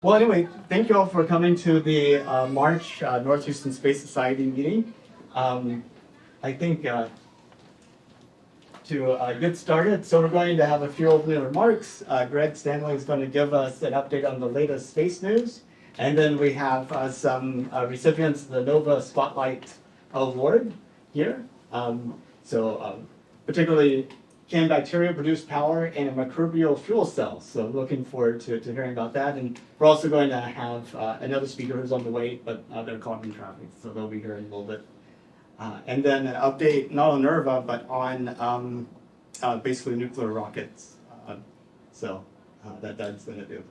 Well, anyway, thank you all for coming to the March North Houston Space Society meeting. I think to get started, so we're going to have a few opening remarks. Greg Stanley is going to give us an update on the latest space news. And then we have some recipients of the NOVA Spotlight Award here. Particularly, can bacteria produce power in a microbial fuel cell? So looking forward to hearing about that. And we're also going to have another speaker who's on the way, but they're caught in traffic, so they'll be here in a little bit. And then an update, not on NERVA, but on basically nuclear rockets. That's going to do.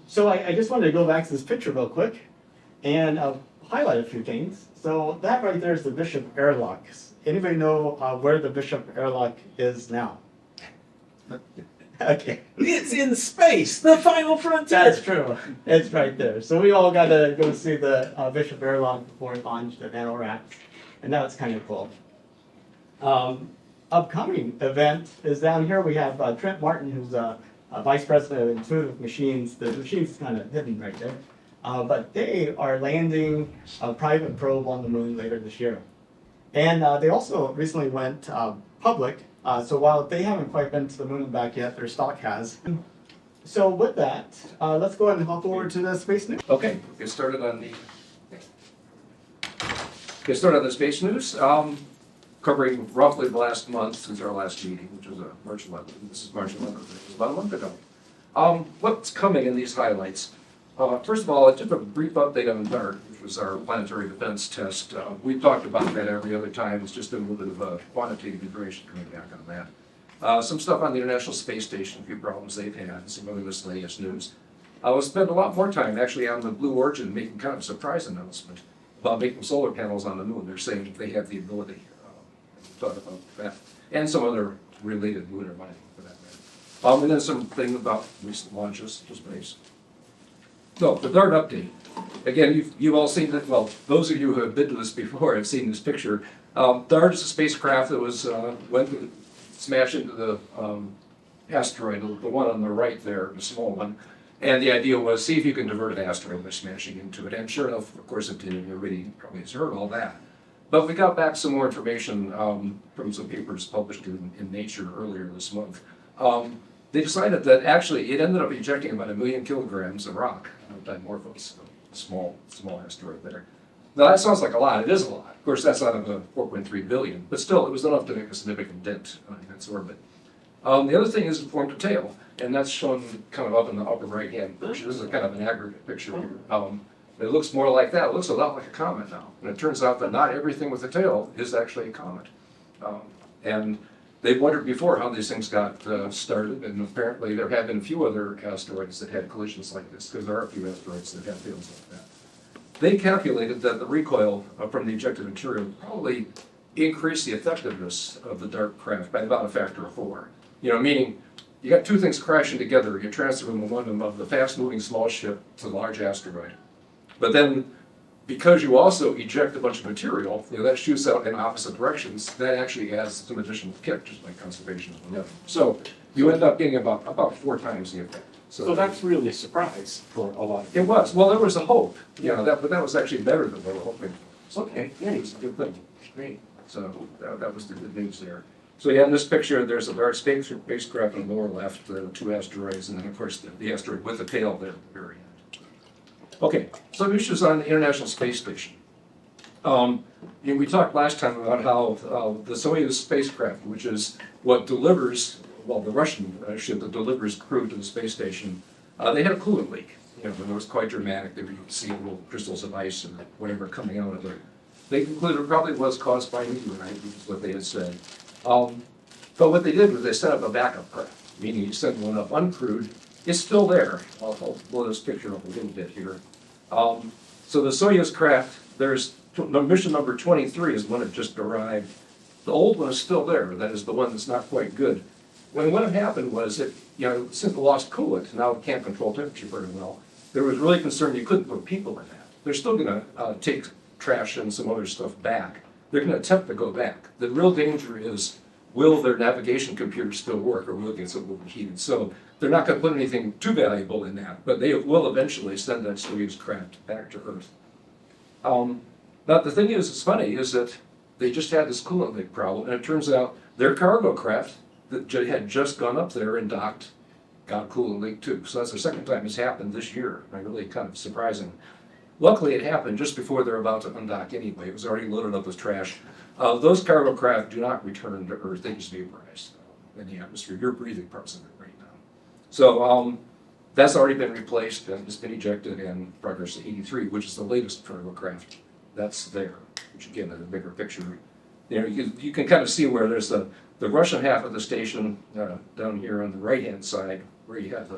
So I just wanted to go back to this picture real quick and highlight a few things. So that right there is the Bishop airlock. Anybody know where the Bishop airlock is now? Okay. It's in space, the final frontier. That's true. It's right there. So we all got to go see the Bishop airlock before it launched at NORAD, and that was kind of cool. Upcoming event is down here. We have Trent Martin, who's a vice president of Intuitive Machines. The machine's kind of hidden right there. But they are landing a private probe on the moon later this year. And they also recently went public. So while they haven't quite been to the moon and back yet, their stock has. So with that, let's go ahead and hop over to the space news. Okay, get started on the space news. Covering roughly the last month since our last meeting, which was March 11th. This is March 11th. It was about a month ago. What's coming in these highlights? First of all, I took a brief update on DART, which was our planetary defense test. We've talked about that every other time. It's just a little bit of a quantitative information coming back on that. Some stuff on the International Space Station, a few problems they've had, some other miscellaneous news. We'll spend a lot more time actually on the Blue Origin, making kind of a surprise announcement about making solar panels on the moon. They're saying they have the ability. Thought about that, and some other related lunar mining for that matter. And then something about recent launches to space. So, the DART update. Again, you've all seen it. Well, those of you who have been to this before have seen this picture. DART is a spacecraft that was went to smash into the asteroid, the one on the right there, the small one. And the idea was see if you can divert an asteroid by smashing into it. And sure enough, of course, it did. Everybody probably has heard all that. But we got back some more information from some papers published in Nature earlier this month. They decided that actually it ended up ejecting about 1 million kilograms of rock, Dimorphos, a small asteroid there. Now that sounds like a lot. It is a lot. Of course, that's out of the 4.3 billion, but still, it was enough to make a significant dent in its orbit. The other thing is it formed a tail, and that's shown kind of up in the upper right-hand picture. This is kind of an aggregate picture here. It looks more like that. It looks a lot like a comet now. And it turns out that not everything with a tail is actually a comet. And they've wondered before how these things got started, and apparently there have been a few other asteroids that had collisions like this, because there are a few asteroids that have tails like that. They calculated that the recoil from the ejected material probably increased the effectiveness of the DART craft by about a factor of 4. Meaning you got two things crashing together. You transfer the momentum of the fast-moving small ship to the large asteroid. But then, because you also eject a bunch of material, that shoots out in opposite directions, that actually adds some additional kick, just like conservation of momentum. So you end up getting about 4 times the effect. So that's really a surprise for a lot of people. It was. Well, there was a hope, but that was actually better than they were hoping. Okay, It was a good thing. great. So that was the good news there. So yeah, in this picture, there's a DART spacecraft on the lower left, 2 asteroids, and then of course the asteroid with the tail there at the very end. Okay, some issues on the International Space Station. We talked last time about how the Soyuz spacecraft, which is what delivers, the Russian ship that delivers crew to the space station, they had a coolant leak. It was quite dramatic. You could see little crystals of ice and whatever coming out of it. They concluded it probably was caused by meteorite, which is what they had said. But what they did was they set up a backup craft, meaning you send one up uncrewed. It's still there. I'll blow this picture up a little bit here. So the Soyuz craft, there's mission number 23 is when it just arrived. The old one is still there. That is the one that's not quite good. What had happened was it, since it lost coolant, now it can't control temperature very well. There was really concern you couldn't put people in that. They're still going to take trash and some other stuff back. They're going to attempt to go back. The real danger is will their navigation computer still work, or will it get overheated? So they're not going to put anything too valuable in that, but they will eventually send that Soyuz craft back to Earth. Now the thing is, it's funny, is that they just had this coolant leak problem, and it turns out their cargo craft that had just gone up there and docked got a coolant leak too. So that's the second time it's happened this year. Really kind of surprising. Luckily, it happened just before they're about to undock anyway. It was already loaded up with trash. Those cargo craft do not return to Earth. They just vaporize in the atmosphere. You're breathing parts of it right now. So that's already been replaced and it's been ejected in Progress 83, which is the latest cargo craft that's there, which again is a bigger picture. You can kind of see where there's the Russian half of the station down here on the right-hand side, where you have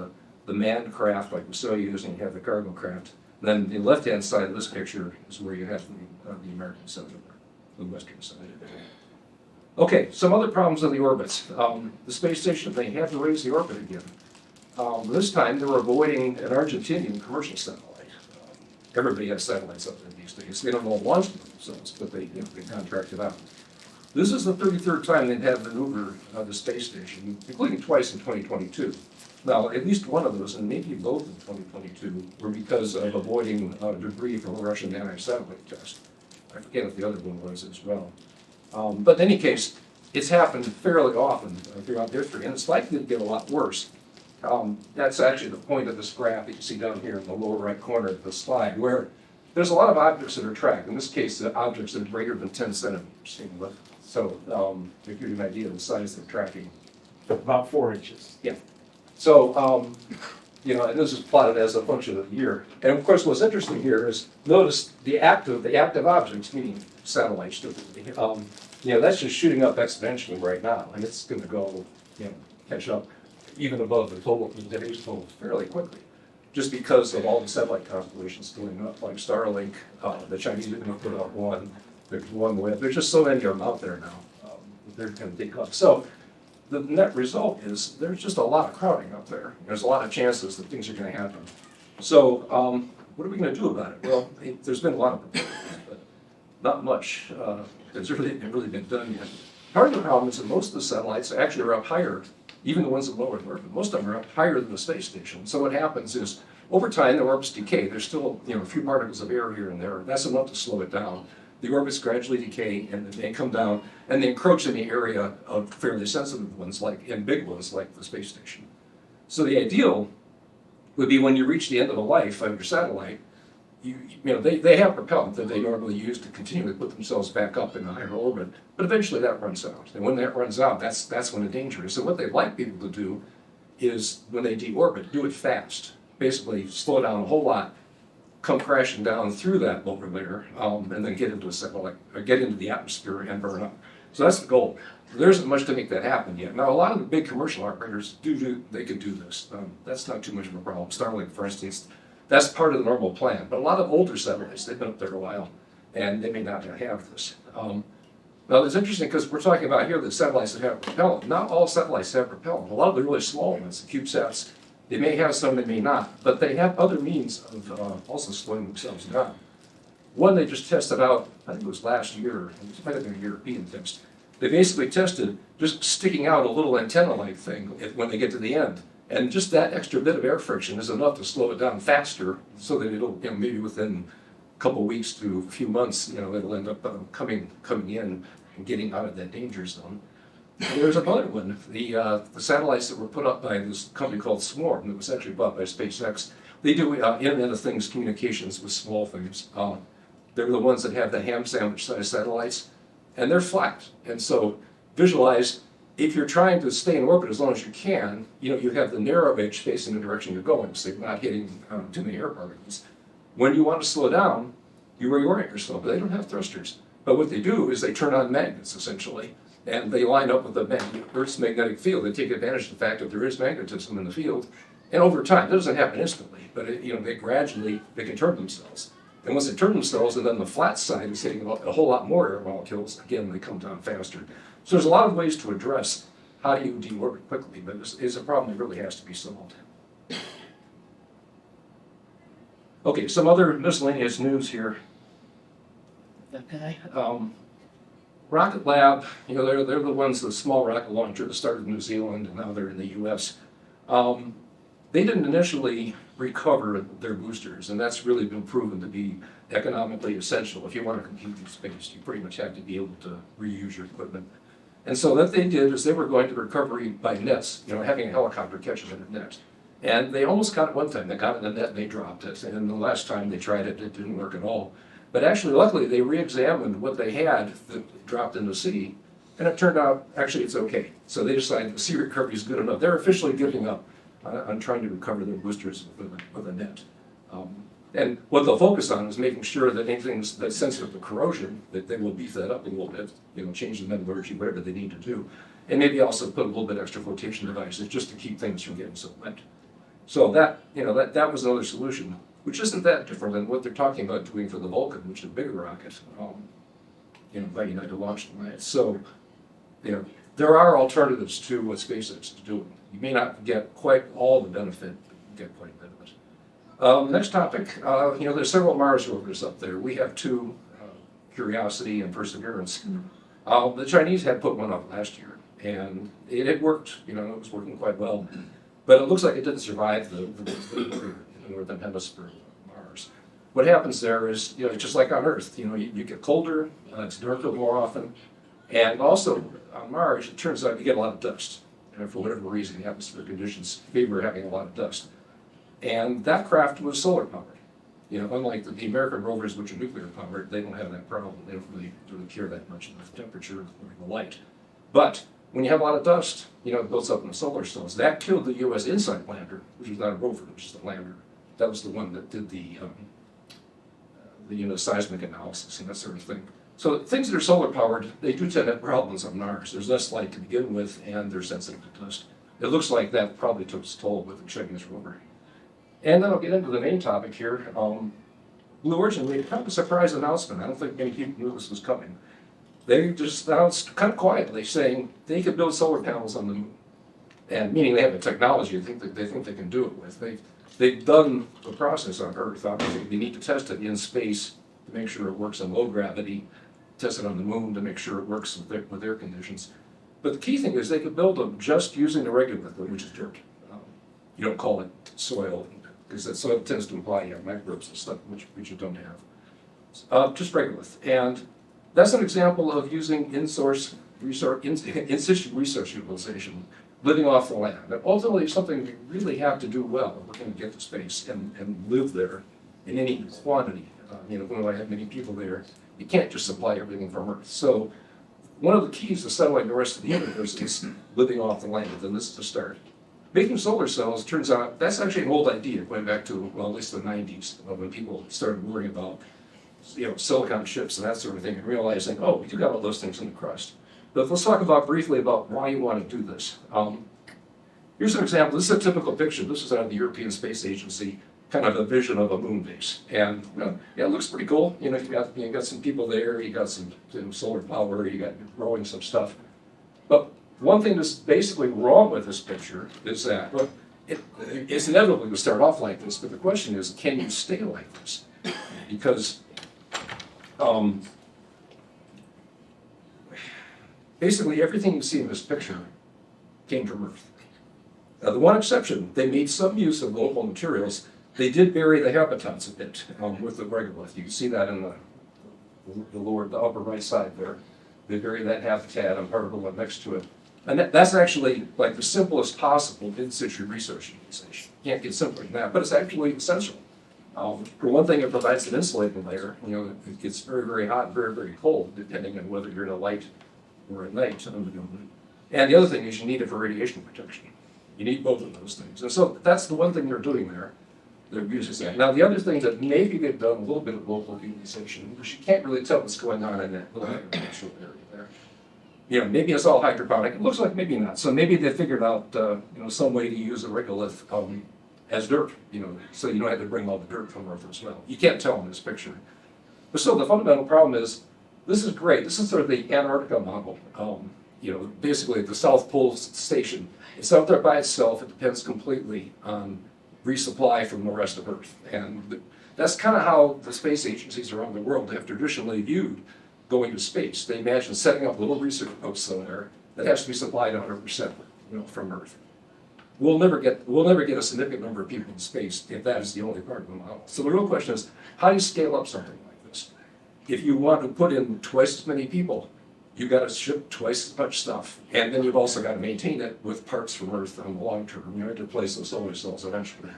the manned craft like the Soyuz, and you have the cargo craft. And then the left-hand side of this picture is where you have the American side, the western side. Okay, some other problems on the orbits. The space station, they had to raise the orbit again. This time they were avoiding an Argentinian commercial satellite. Everybody has satellites up there these days. They don't all launch them themselves, but they contract it out. This is the 33rd time they've had maneuvered the space station, including twice in 2022. Now, at least one of those, and maybe both in 2022, were because of avoiding debris from a Russian anti-satellite test. I forget if the other one was as well. But in any case, it's happened fairly often throughout history, and it's likely to get a lot worse. That's actually the point of this graph that you see down here in the lower right corner of the slide, where there's a lot of objects that are tracked. In this case, the objects that are greater than 10 centimeters. So, to give you an idea of the size they're tracking. About 4 inches. Yeah. So, and this is plotted as a function of the year. And of course, what's interesting here is notice the active objects, meaning satellites, that's just shooting up exponentially right now, and it's going to go, catch up even above the total, today's total, fairly quickly, just because of all the satellite constellations going up, like Starlink. The Chinese are going to put up one. There's OneWeb. There's just so many of them out there now. They're going to take off. So the net result is there's just a lot of crowding up there. There's a lot of chances that things are going to happen. So what are we going to do about it? Well, there's been a lot of proposals, but not much has really been done yet. Part of the problem is that most of the satellites actually are up higher, even the ones in low Earth orbit. Most of them are up higher than the space station. So what happens is, over time, the orbits decay. There's still a few particles of air here and there. That's enough to slow it down. The orbits gradually decay, and then they come down, and they encroach in the area of fairly sensitive ones, and big ones, like the space station. So the ideal would be when you reach the end of the life of your satellite, they have propellant that they normally use to continually put themselves back up in a higher orbit, but eventually that runs out. And when that runs out, that's when the danger is. So what they'd like people to do is, when they deorbit, do it fast. Basically, slow down a whole lot, come crashing down through that lower layer, and then get into a satellite, or get into the atmosphere and burn up. So that's the goal. There isn't much to make that happen yet. Now, a lot of the big commercial operators they can do this. That's not too much of a problem. Starlink, for instance, that's part of the normal plan. But a lot of older satellites, they've been up there a while, and they may not have this. Now, it's interesting because we're talking about here the satellites that have propellant. Not all satellites have propellant. A lot of the really small ones, the CubeSats, they may have some, they may not, but they have other means of also slowing themselves down. One they just tested out, I think it was last year, it might have been a European test. They basically tested just sticking out a little antenna-like thing when they get to the end. And just that extra bit of air friction is enough to slow it down faster, so that it'll, maybe within a couple of weeks to a few months, it'll end up coming in and getting out of that danger zone. And there's another one, the satellites that were put up by this company called Swarm, that was actually bought by SpaceX. They do Internet of Things communications with small things. They're the ones that have the ham sandwich sized satellites, and they're flat. And so visualize, if you're trying to stay in orbit as long as you can, you have the narrow edge facing the direction you're going, so you're not hitting too many air particles. When you want to slow down, you reorient yourself, but they don't have thrusters. But what they do is they turn on magnets, essentially, and they line up with the Earth's magnetic field. They take advantage of the fact that there is magnetism in the field, and over time, that doesn't happen instantly, but they gradually can turn themselves. And once they turn themselves, and then the flat side is hitting a whole lot more air molecules, again, they come down faster. So there's a lot of ways to address how do you deorbit quickly, but it's a problem that really has to be solved. Okay, some other miscellaneous news here. Okay. Rocket Lab, they're the ones, the small rocket launcher that started in New Zealand and now they're in the U.S. They didn't initially recover their boosters, and that's really been proven to be economically essential. If you want to compete in space, you pretty much have to be able to reuse your equipment. And so what they did is they were going to recovery by nets, having a helicopter catch them in a net. And they almost got it one time. They got it in the net and they dropped it. And the last time they tried it, it didn't work at all. But actually, luckily, they re-examined what they had that dropped in the sea, and it turned out, actually, it's okay. So they decided the sea recovery is good enough. They're officially giving up on trying to recover their boosters with a net. And what they'll focus on is making sure that anything that's sensitive to corrosion, that they will beef that up a little bit, change the metallurgy, whatever they need to do. And maybe also put a little bit extra flotation devices just to keep things from getting so wet. So that was another solution, which isn't that different than what they're talking about doing for the Vulcan, which is a bigger rocket, by United Launch Alliance. So, there are alternatives to what SpaceX is doing. You may not get quite all the benefit, but you get quite a bit of it. Next topic, there's several Mars rovers up there. We have two, Curiosity and Perseverance. The Chinese had put one up last year, and it had worked, it was working quite well. But it looks like it didn't survive the northern hemisphere of Mars. What happens there is, just like on Earth, you get colder, it's darker more often, and also on Mars, it turns out you get a lot of dust. And for whatever reason, the atmospheric conditions favor having a lot of dust. And that craft was solar powered. Unlike the American rovers, which are nuclear powered, they don't have that problem. They don't really care that much about the temperature or the light. But when you have a lot of dust, it builds up in the solar cells. That killed the U.S. InSight lander, which was not a rover, which is the lander. That was the one that did the seismic analysis and that sort of thing. So things that are solar powered, they do tend to have problems on Mars. There's less light to begin with, and they're sensitive to dust. It looks like that probably took its toll with the Chinese rover. And then I'll get into the main topic here. Blue Origin made kind of a surprise announcement. I don't think many people knew this was coming. They just announced kind of quietly saying they could build solar panels on the moon. And meaning they have the technology they think they can do it with. They've done the process on Earth. Obviously, they need to test it in space to make sure it works in low gravity, test it on the moon to make sure it works with their conditions. But the key thing is they could build them just using the regular method, which is dirt. You don't call it soil, because that soil tends to imply you have microbes and stuff, which you don't have. Just regolith. And that's an example of using in-situ resource utilization, living off the land. And ultimately, it's something we really have to do well if we're going to get to space and live there in any quantity. When I have many people there, you can't just supply everything from Earth. So one of the keys to settling the rest of the universe is living off the land, and this is the start. Making solar cells, turns out, that's actually an old idea, going back to, well, at least the 90s, when people started worrying about silicon chips and that sort of thing, and realizing, oh, we do got all those things in the crust. But let's talk briefly about why you want to do this. Here's an example. This is a typical picture. This is out of the European Space Agency, kind of a vision of a moon base. And it looks pretty cool. You got some people there, you got some solar power, you got growing some stuff. But one thing that's basically wrong with this picture is that, well, it's inevitable to start off like this, but the question is, can you stay like this? Because basically everything you see in this picture came from Earth. The one exception, they made some use of local materials. They did bury the habitats a bit with the regolith. You can see that in the upper right side there. They bury that habitat and part of the one next to it. And that's actually like the simplest possible in-situ resource utilization. You can't get simpler than that, but it's actually essential. For one thing, it provides an insulating layer. It gets very, very hot, very, very cold, depending on whether you're in a light or at night. And the other thing is you need it for radiation protection. You need both of those things. And so that's the one thing they're doing there. They're using that. Now, the other thing that maybe they've done a little bit of local utilization, because you can't really tell what's going on in that little agricultural area there. Maybe it's all hydroponic. It looks like maybe not. So maybe they figured out, some way to use a regolith as dirt, so you don't have to bring all the dirt from Earth as well. You can't tell in this picture. But still, the fundamental problem is, this is great. This is sort of the Antarctica model. Basically the South Pole station. It's out there by itself. It depends completely on resupply from the rest of Earth. And that's kind of how the space agencies around the world have traditionally viewed going to space. They imagine setting up a little research post somewhere that has to be supplied 100%, from Earth. We'll never get a significant number of people in space if that is the only part of the model. So the real question is, how do you scale up something like this? If you want to put in twice as many people, you've got to ship twice as much stuff, and then you've also got to maintain it with parts from Earth on the long term. You have to place those solar cells eventually.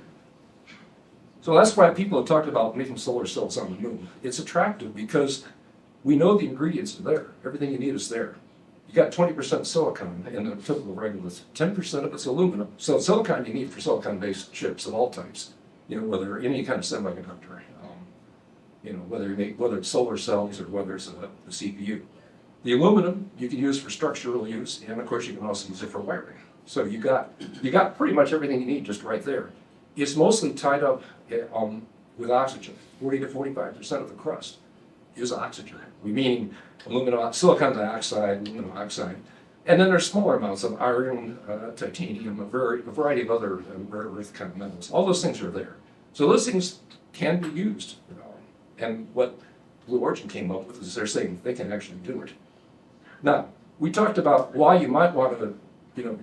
So that's why people have talked about making solar cells on the moon. It's attractive because we know the ingredients are there. Everything you need is there. You got 20% silicon in a typical regolith, 10% of it's aluminum. So silicon you need for silicon-based chips of all types, whether any kind of semiconductor, whether it's solar cells or whether it's a CPU. The aluminum you can use for structural use, and of course you can also use it for wiring. So you got pretty much everything you need just right there. It's mostly tied up with oxygen. 40 to 45% of the crust is oxygen. We mean silicon dioxide, aluminum oxide, and then there's smaller amounts of iron, titanium, a variety of other rare earth kind of metals. All those things are there. So those things can be used. And what Blue Origin came up with is they're saying they can actually do it. Now, we talked about why you might want to,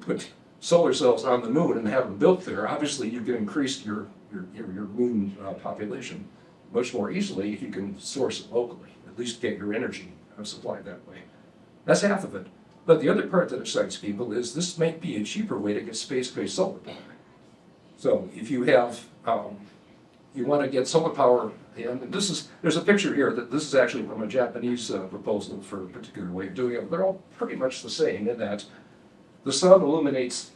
put solar cells on the moon and have them built there. Obviously, you can increase your moon population much more easily if you can source it locally, at least get your energy supplied that way. That's half of it. But the other part that excites people is this might be a cheaper way to get space-based solar power. So if you have, you want to get solar power, and there's a picture here that this is actually from a Japanese proposal for a particular way of doing it. They're all pretty much the same in that the sun illuminates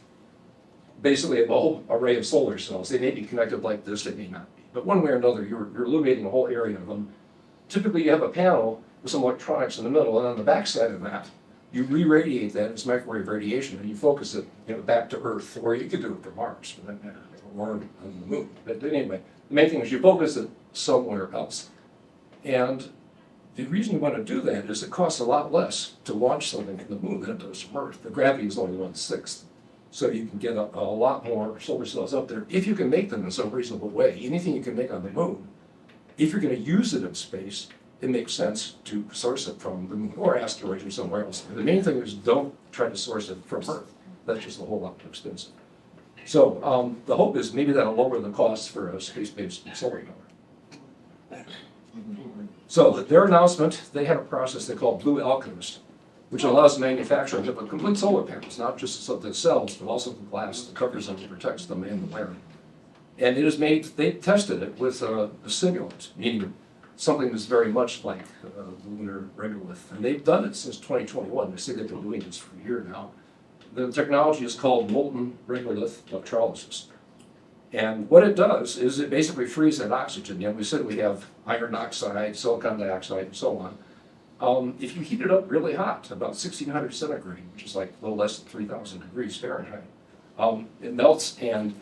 basically a whole array of solar cells. They may be connected like this, they may not be. But one way or another, you're illuminating a whole area of them. Typically, you have a panel with some electronics in the middle, and on the back side of that, you re-radiate that as microwave radiation, and you focus it back to Earth, or you could do it to Mars, for that matter, or on the moon. But anyway, the main thing is you focus it somewhere else. And the reason you want to do that is it costs a lot less to launch something from the moon than it does from Earth. The gravity is only 1/6. So you can get a lot more solar cells up there if you can make them in some reasonable way. Anything you can make on the moon, if you're going to use it in space, it makes sense to source it from the moon or asteroids or somewhere else. The main thing is don't try to source it from Earth. That's just a whole lot too expensive. So the hope is maybe that'll lower the cost for a space-based solar power. So their announcement, they had a process they call Blue Alchemist, which allows manufacturing of a complete solar panels, not just the cells, but also the glass that covers them and protects them and the wiring. And it is made, they tested it with a simulant, meaning something that's very much like the lunar regolith. And they've done it since 2021. They say they've been doing this for a year now. The technology is called molten regolith electrolysis. And what it does is it basically frees that oxygen. We said we have iron oxide, silicon dioxide, and so on. If you heat it up really hot, about 1600 centigrade, which is like a little less than 3,000 degrees Fahrenheit, it melts, and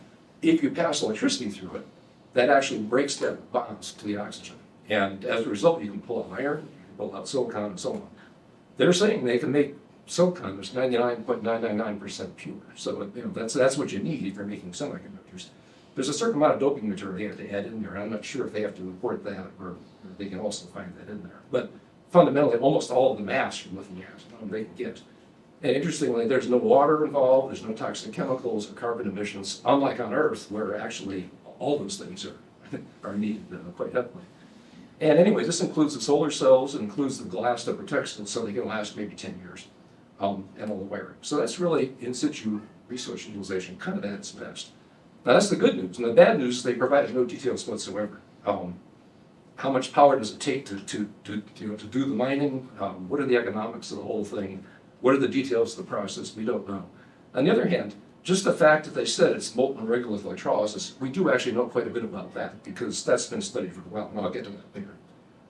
if you pass electricity through it, that actually breaks that bonds to the oxygen. And as a result, you can pull out iron, you can pull out silicon, and so on. They're saying they can make silicon that's 99.999% pure. So that's what you need if you're making semiconductors. There's a certain amount of doping material they have to add in there. I'm not sure if they have to import that or they can also find that in there. But fundamentally, almost all of the mass you're looking at, they can get. And interestingly, there's no water involved, there's no toxic chemicals or carbon emissions, unlike on Earth, where actually all those things are needed quite heavily. And anyway, this includes the solar cells, it includes the glass that protects them so they can last maybe 10 years, and all the wiring. So that's really in situ resource utilization, kind of at its best. Now that's the good news. And the bad news is they provided no details whatsoever. How much power does it take to do the mining? What are the economics of the whole thing? What are the details of the process? We don't know. On the other hand, just the fact that they said it's molten regolith electrolysis, we do actually know quite a bit about that because that's been studied for a while, and I'll get to that later.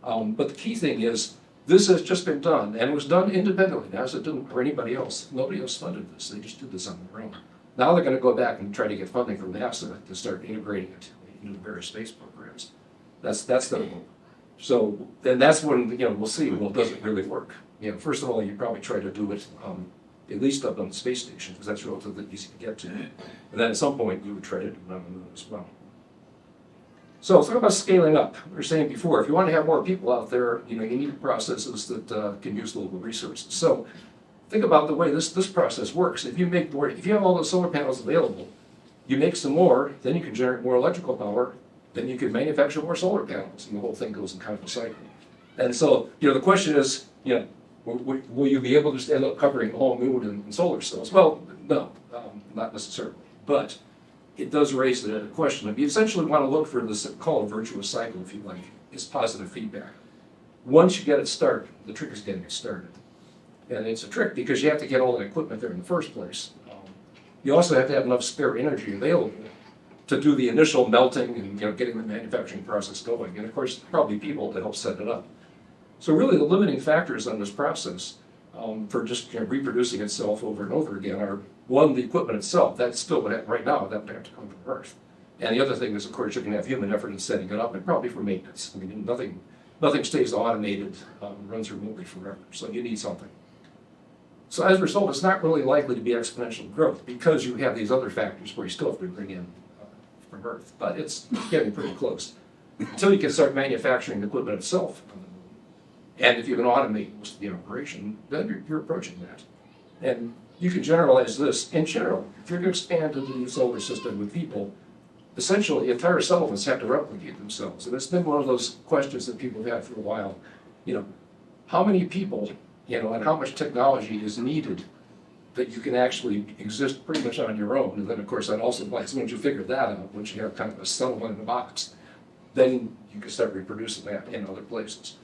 But the key thing is, this has just been done, and it was done independently, NASA didn't, or anybody else. Nobody else funded this, they just did this on their own. Now they're going to go back and try to get funding from NASA to start integrating it into various space programs. That's the hope. So then that's when we'll see. Well, does it really work? First of all, you probably try to do it at least up on the space station because that's relatively easy to get to. And then at some point, you would try to do it on the moon as well. So think about scaling up. We were saying before, if you want to have more people out there, you need processes that can use local resources. So think about the way this process works. If you have all those solar panels available, you make some more, then you can generate more electrical power, then you can manufacture more solar panels, and the whole thing goes in kind of a cycle. And so, the question is, will you be able to just end up covering the whole moon and solar cells? Well, no, not necessarily. But it does raise the question of, you essentially want to look for this, call a virtuous cycle, if you like, is positive feedback. Once you get it started, the trick is getting it started. And it's a trick because you have to get all the equipment there in the first place. You also have to have enough spare energy available to do the initial melting and getting the manufacturing process going. And of course, probably people to help set it up. So really the limiting factors on this process for just reproducing itself over and over again are, one, the equipment itself. That's still right now, that would have to come from Earth. And the other thing is, of course, you can have human effort in setting it up and probably for maintenance. I mean, nothing stays automated, runs remotely forever. So you need something. So as a result, it's not really likely to be exponential growth because you have these other factors where you still have to bring in from Earth. But it's getting pretty close. Until you can start manufacturing the equipment itself on the moon. And if you can automate most of the operation, then you're approaching that. And you can generalize this. In general, if you're going to expand into the solar system with people, essentially entire settlements have to replicate themselves. And it's been one of those questions that people have had for a while. How many people, and how much technology is needed that you can actually exist pretty much on your own. And then, of course, that also applies once you figure that out, once you have kind of a settlement in the box, then you can start reproducing that in other places.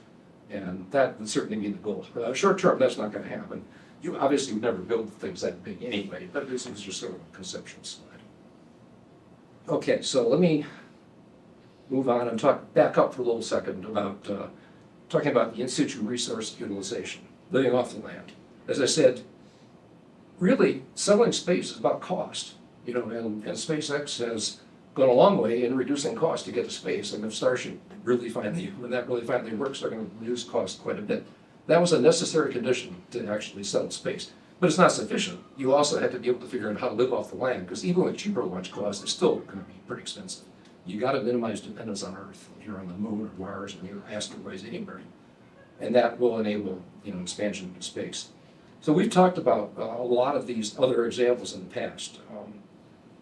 And that would certainly be the goal. Short term, that's not going to happen. You obviously would never build things that big anyway, but this is just sort of a conceptual slide. Okay, so let me move on and back up for a little second about talking about the in situ resource utilization, living off the land. As I said, really, settling space is about cost, and SpaceX has gone a long way in reducing cost to get to space. And if Starship when that really finally works, they're going to reduce cost quite a bit. That was a necessary condition to actually settle space. But it's not sufficient. You also have to be able to figure out how to live off the land, because even with cheaper launch costs, it's still going to be pretty expensive. You got to minimize dependence on Earth. If you're on the moon or Mars or asteroids anywhere. And that will enable expansion into space. So we've talked about a lot of these other examples in the past.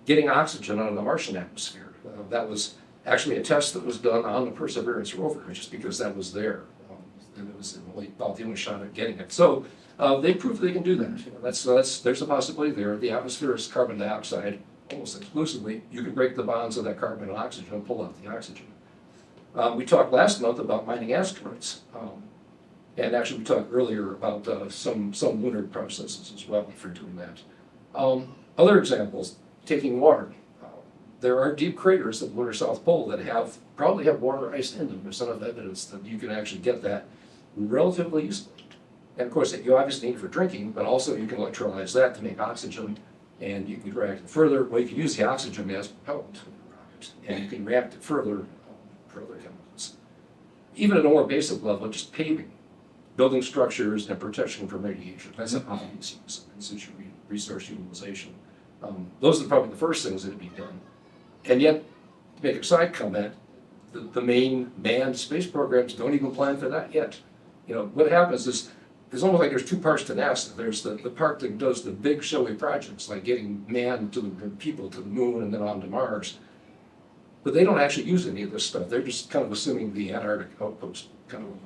Getting oxygen out of the Martian atmosphere. That was actually a test that was done on the Perseverance rover, just because that was there. And it was about the only shot at getting it. So they proved they can do that. There's a possibility there. The atmosphere is carbon dioxide almost exclusively. You can break the bonds of that carbon and oxygen and pull out the oxygen. We talked last month about mining asteroids. And actually we talked earlier about some lunar processes as well for doing that. Other examples, taking water. There are deep craters at the lunar South Pole that probably have water ice in them. There's enough evidence that you can actually get that relatively easily. And of course, you obviously need it for drinking, but also you can electrolyze that to make oxygen, and you can react it further. Well, you can use the oxygen as propellant, and you can react it further for other chemicals. Even at a more basic level, just paving, building structures, and protection from radiation. That's an obvious use of in situ resource utilization. Those are probably the first things that would be done. And yet, to make a side comment, the main manned space programs don't even plan for that yet. What happens is, there's almost like there's two parts to NASA. There's the part that does the big showy projects, like getting people to the moon and then on to Mars. But they don't actually use any of this stuff. They're just kind of assuming the Antarctic outpost kind of.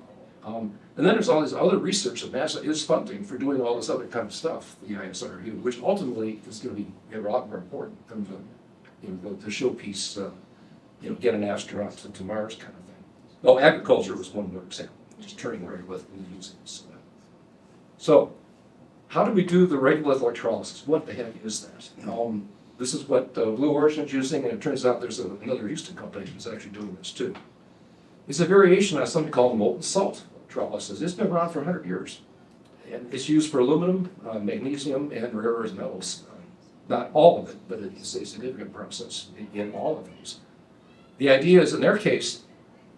And then there's all this other research that NASA is funding for doing all this other kind of stuff, the ISRU, which ultimately is going to be a lot more important than the showpiece, get an astronaut to Mars kind of thing. Well, agriculture was one more example, just turning away with and using this. So, how do we do the regolith electrolysis? What the heck is that? This is what Blue Origin is using, and it turns out there's another Houston company that's actually doing this too. It's a variation on something called molten salt electrolysis. It's been around for 100 years. And it's used for aluminum, magnesium, and rare earth metals. Not all of it, but it's a significant process in all of these. The idea is, in their case,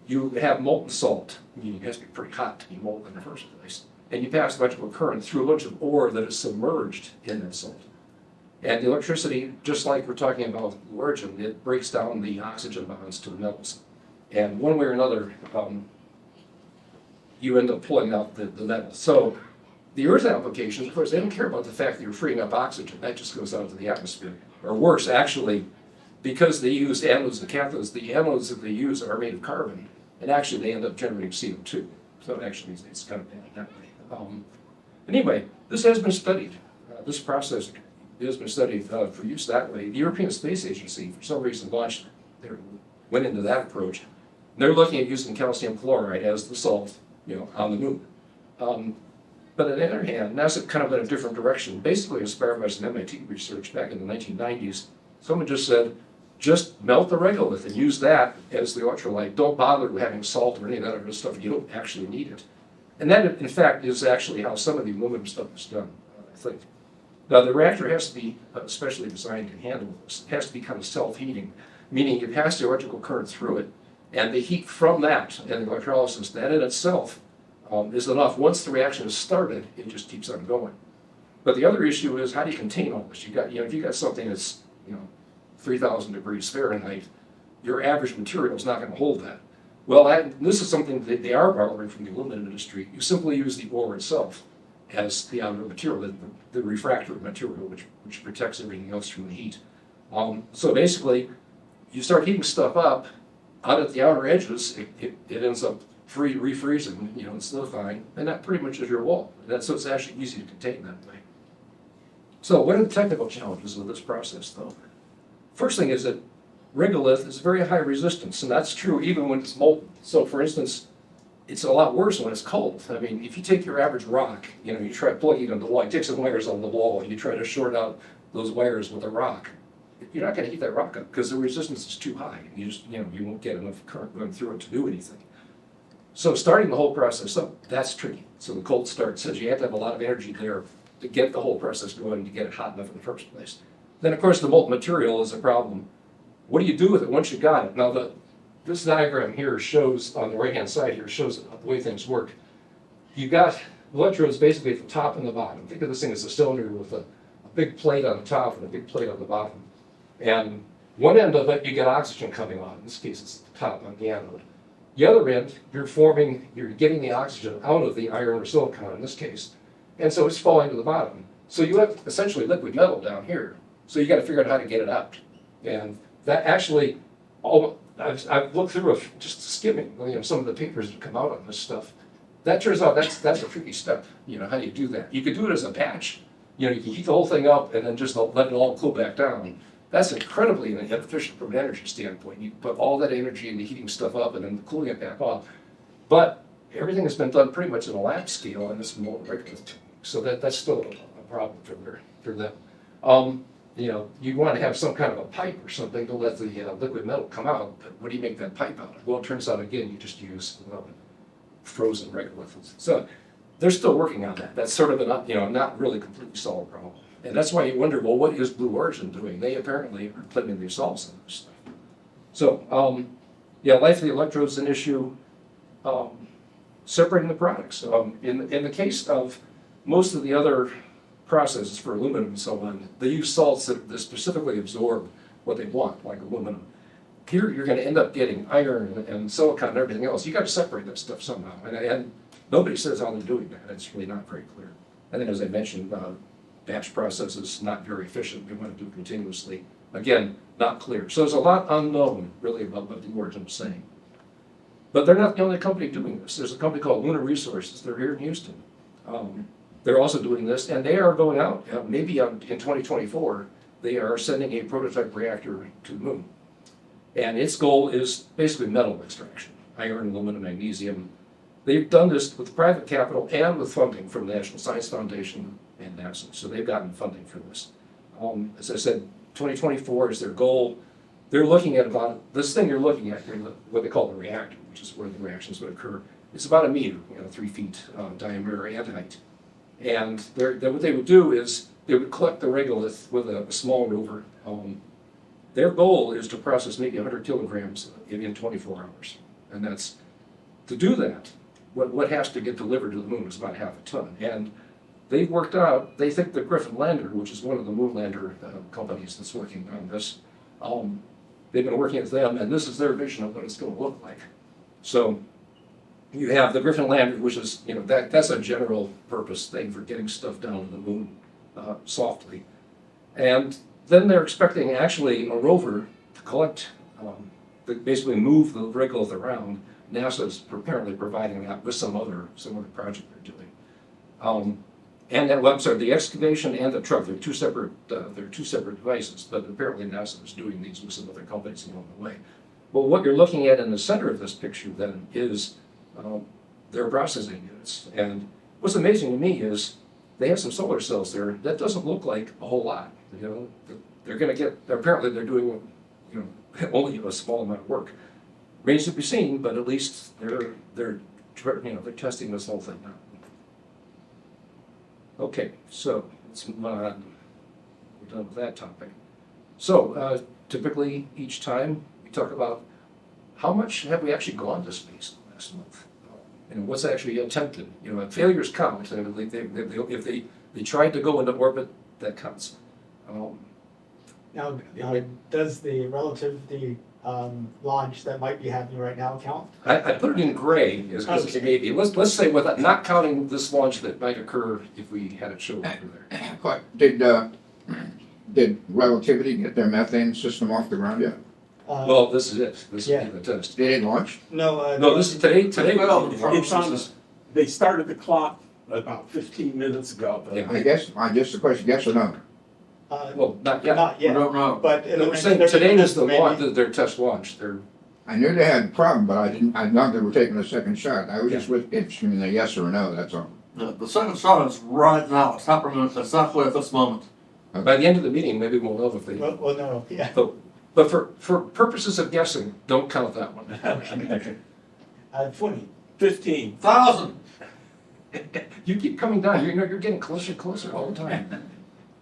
you have molten salt. It has to be pretty hot to be molten in the first place. And you pass electrical current through a bunch of ore that is submerged in that salt. And the electricity, just like we're talking about Blue Origin, it breaks down the oxygen bonds to the metals. And one way or another, you end up pulling out the metal. So the Earth applications, of course, they don't care about the fact that you're freeing up oxygen. That just goes out into the atmosphere. Or worse, actually, because they use anodes and cathodes, the anodes that they use are made of carbon, and actually they end up generating CO2. So actually, it's kind of bad that way. Anyway, this has been studied. This process has been studied for use that way. The European Space Agency, for some reason, went into that approach. They're looking at using calcium chloride as the salt, on the moon. But on the other hand, NASA kind of went a different direction. Basically, inspired by some MIT research back in the 1990s, someone just said, just melt the regolith and use that as the electrolyte. Don't bother with having salt or any of that other stuff. You don't actually need it. And that, in fact, is actually how some of the aluminum stuff is done, I think. Now, the reactor has to be specially designed to handle this. It has to be kind of self-heating, meaning you pass the electrical current through it, and the heat from that and the electrolysis, that in itself is enough. Once the reaction is started, it just keeps on going. But the other issue is, how do you contain all this? If you got something that's 3,000 degrees Fahrenheit, your average material is not going to hold that. Well, this is something that they are borrowing from the aluminum industry. You simply use the ore itself as the outer material, the refractory material, which protects everything else from the heat. So basically, you start heating stuff up, out at the outer edges, it ends up refreezing, and solidifying, and that pretty much is your wall. So it's actually easy to contain that way. So what are the technical challenges of this process, though? First thing is that regolith is very high resistance, and that's true even when it's molten. So for instance, it's a lot worse when it's cold. I mean, if you take your average rock, you try plugging it on the wall, you take some wires on the wall, and you try to short out those wires with a rock, you're not going to heat that rock up because the resistance is too high. You won't get enough current going through it to do anything. So starting the whole process up, that's tricky. So the cold start says you have to have a lot of energy there to get the whole process going, to get it hot enough in the first place. Then, of course, the molten material is a problem. What do you do with it once you got it? Now, this diagram here shows, on the right-hand side here, shows the way things work. You got electrodes basically at the top and the bottom. Think of this thing as a cylinder with a big plate on the top and a big plate on the bottom. And one end of it, you get oxygen coming on. In this case, it's the top on the anode. The other end, you're getting the oxygen out of the iron or silicon in this case. And so it's falling to the bottom. So you have essentially liquid metal down here. So you got to figure out how to get it out. And that actually, I've looked through just skimming, some of the papers that come out on this stuff. That turns out that's a tricky step. How do you do that? You could do it as a batch. You can heat the whole thing up and then just let it all cool back down. That's incredibly inefficient from an energy standpoint. You put all that energy into heating stuff up and then cooling it back off. But everything has been done pretty much at a lab scale in this molten regolith technique. So that's still a problem for them. You want to have some kind of a pipe or something to let the liquid metal come out, but what do you make that pipe out of? Well, it turns out, again, you just use frozen regolith. So they're still working on that. That's sort of a not really completely solved problem. And that's why you wonder, well, what is Blue Origin doing? They apparently are putting their solves on this stuff. So, life of the electrodes is an issue. Separating the products. In the case of most of the other processes for aluminum and so on, they use salts that specifically absorb what they want, like aluminum. Here, you're going to end up getting iron and silicon and everything else. You got to separate that stuff somehow, and nobody says how they're doing that. It's really not very clear. And then, as I mentioned, batch processes not very efficient. We want to do continuously. Again, not clear. So there's a lot unknown, really, about what the origin is saying. But they're not the only company doing this. There's a company called Lunar Resources. They're here in Houston. They're also doing this, and they are going out, maybe in 2024, they are sending a prototype reactor to the moon. And its goal is basically metal extraction, iron, aluminum, magnesium. They've done this with private capital and with funding from the National Science Foundation and NASA. So they've gotten funding for this. As I said, 2024 is their goal. They're looking at this thing you're looking at here, what they call the reactor, which is where the reactions would occur. It's about a meter, 3 feet diameter and height. And what they would do is they would collect the regolith with a small rover. Their goal is to process maybe 100 kilograms in 24 hours. And to do that, what has to get delivered to the moon is about half a ton. And they've worked out, they think the Griffin lander, which is one of the moon lander companies that's working on this, they've been working with them, and this is their vision of what it's going to look like. So you have the Griffin lander, which is, that's a general purpose thing for getting stuff down to the moon softly. And then they're expecting actually a rover to collect, basically move the regolith around. NASA's apparently providing that with some other project they're doing. And then, I'm sorry, the excavation and the truck, they're two separate devices, but apparently NASA is doing these with some other companies along the way. Well, what you're looking at in the center of this picture then is their processing units. And what's amazing to me is they have some solar cells there. That doesn't look like a whole lot. They're going to get, apparently they're doing, only a small amount of work. Remains to be seen, but at least they're testing this whole thing out. Okay, so let's move on. We're done with that topic. So typically each time we talk about how much have we actually gone to space last month, and what's actually attempted. Failures count, and if they tried to go into orbit, that counts. Now, does the launch that might be happening right now count? I put it in gray because it may be. Let's say without not counting this launch that might occur if we had it show up over there. Did Relativity get their methane system off the ground yet? Well, this is it. This Yeah. is the test. They didn't launch? No, this is today. It's on, they started the clock about 15 minutes ago. But Yeah. I guess the question, yes or no? Well, not yet. Not yet. I don't know. But No, we're saying today is the launch, their test launch. I knew they had a problem, but I thought they were taking a second shot. I was just interested in a yes or a no, that's all. The second shot is right now. It's happening exactly at this moment. By the end of the meeting, maybe we'll know if they. Well, no, yeah. But for purposes of guessing, don't count that one. 20. 15,000. You keep coming down. You're getting closer and closer all the time.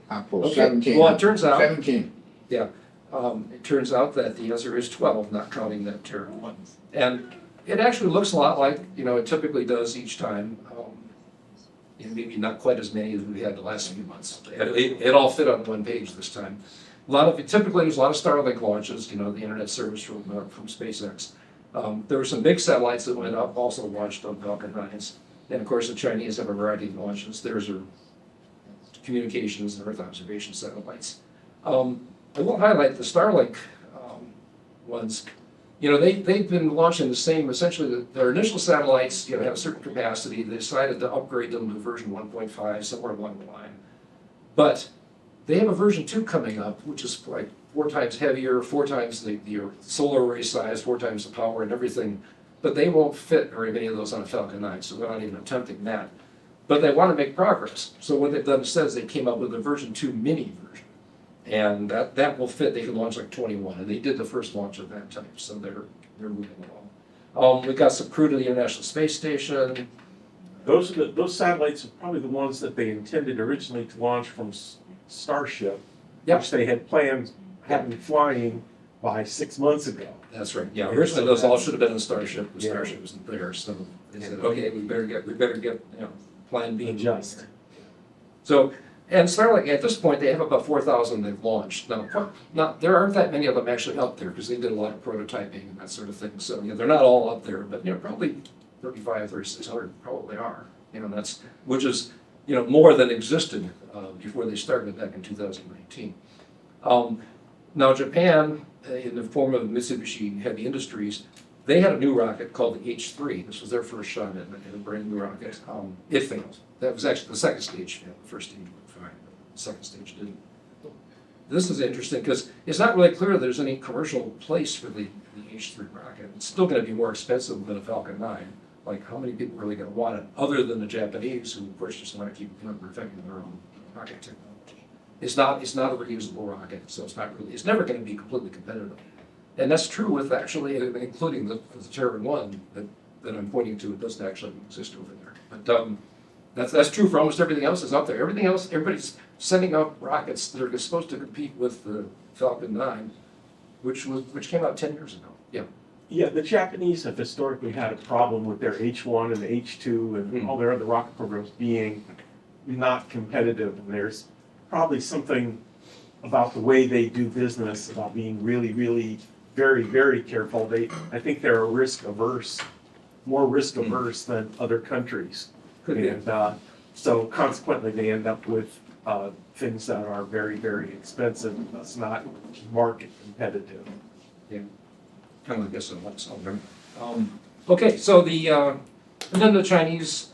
I pulled Okay. 17. Well, it turns out. 17. Yeah. It turns out that the answer is 12, not counting that Terra one. And it actually looks a lot like it typically does each time. Maybe not quite as many as we had the last few months. It all fit on one page this time. Typically there's a lot of Starlink launches, the internet service from SpaceX. There were some big satellites that went up, also launched on Falcon 9s. And of course the Chinese have a variety of launches. There's communications and Earth observation satellites. I will highlight the Starlink ones. They've been launching the same, essentially, their initial satellites, have a certain capacity. They decided to upgrade them to version 1.5, somewhere along the line. But they have a version 2 coming up, which is like 4 times heavier, 4 times the solar array size, 4 times the power and everything. But they won't fit very many of those on a Falcon 9, so they're not even attempting that. But they want to make progress. So what they've done instead is they came up with a version 2 mini version. And that will fit. They can launch like 21, and they did the first launch of that type, so they're moving along. We've got some crew to the International Space Station. those satellites are probably the ones that they intended originally to launch from Starship, Yep. which they had planned having flying by 6 months ago. That's right. Yeah, originally those all should have been in Starship. The Starship wasn't there, so they said, okay, we better get Plan B. Adjust. So. And Starlink, at this point, they have about 4,000 they've launched. Now, there aren't that many of them actually up there because they did a lot of prototyping and that sort of thing. So, they're not all up there, but, probably 3,500, 3,600 probably are. Which is, more than existed before they started back in 2019. Now, Japan, in the form of Mitsubishi Heavy Industries, they had a new rocket called the H3. This was their first shot at a brand new rocket. It failed. That was actually the second stage failed. The first stage went fine. The second stage didn't. This is interesting because it's not really clear there's any commercial place for the H3 rocket. It's still going to be more expensive than a Falcon 9. Like, how many people are really going to want it, other than the Japanese, who of course just want to keep perfecting their own rocket technology. It's not a reusable rocket, so it's never going to be completely competitive. And that's true with actually, including the Terran 1 that I'm pointing to. It doesn't actually exist over there. But that's true for almost everything else that's out there. Everything else, everybody's sending up rockets that are supposed to compete with the Falcon 9, which came out 10 years ago. Yeah. Yeah, the Japanese have historically had a problem with their H1 and H2 and all their other rocket programs being not competitive. And there's probably something about the way they do business, about being really, really very, very careful. I think they're more risk averse than other countries. Could be. And so consequently, they end up with things that are very, very expensive, and thus not market competitive. Yeah. Kind of, I guess, okay, so and then the Chinese,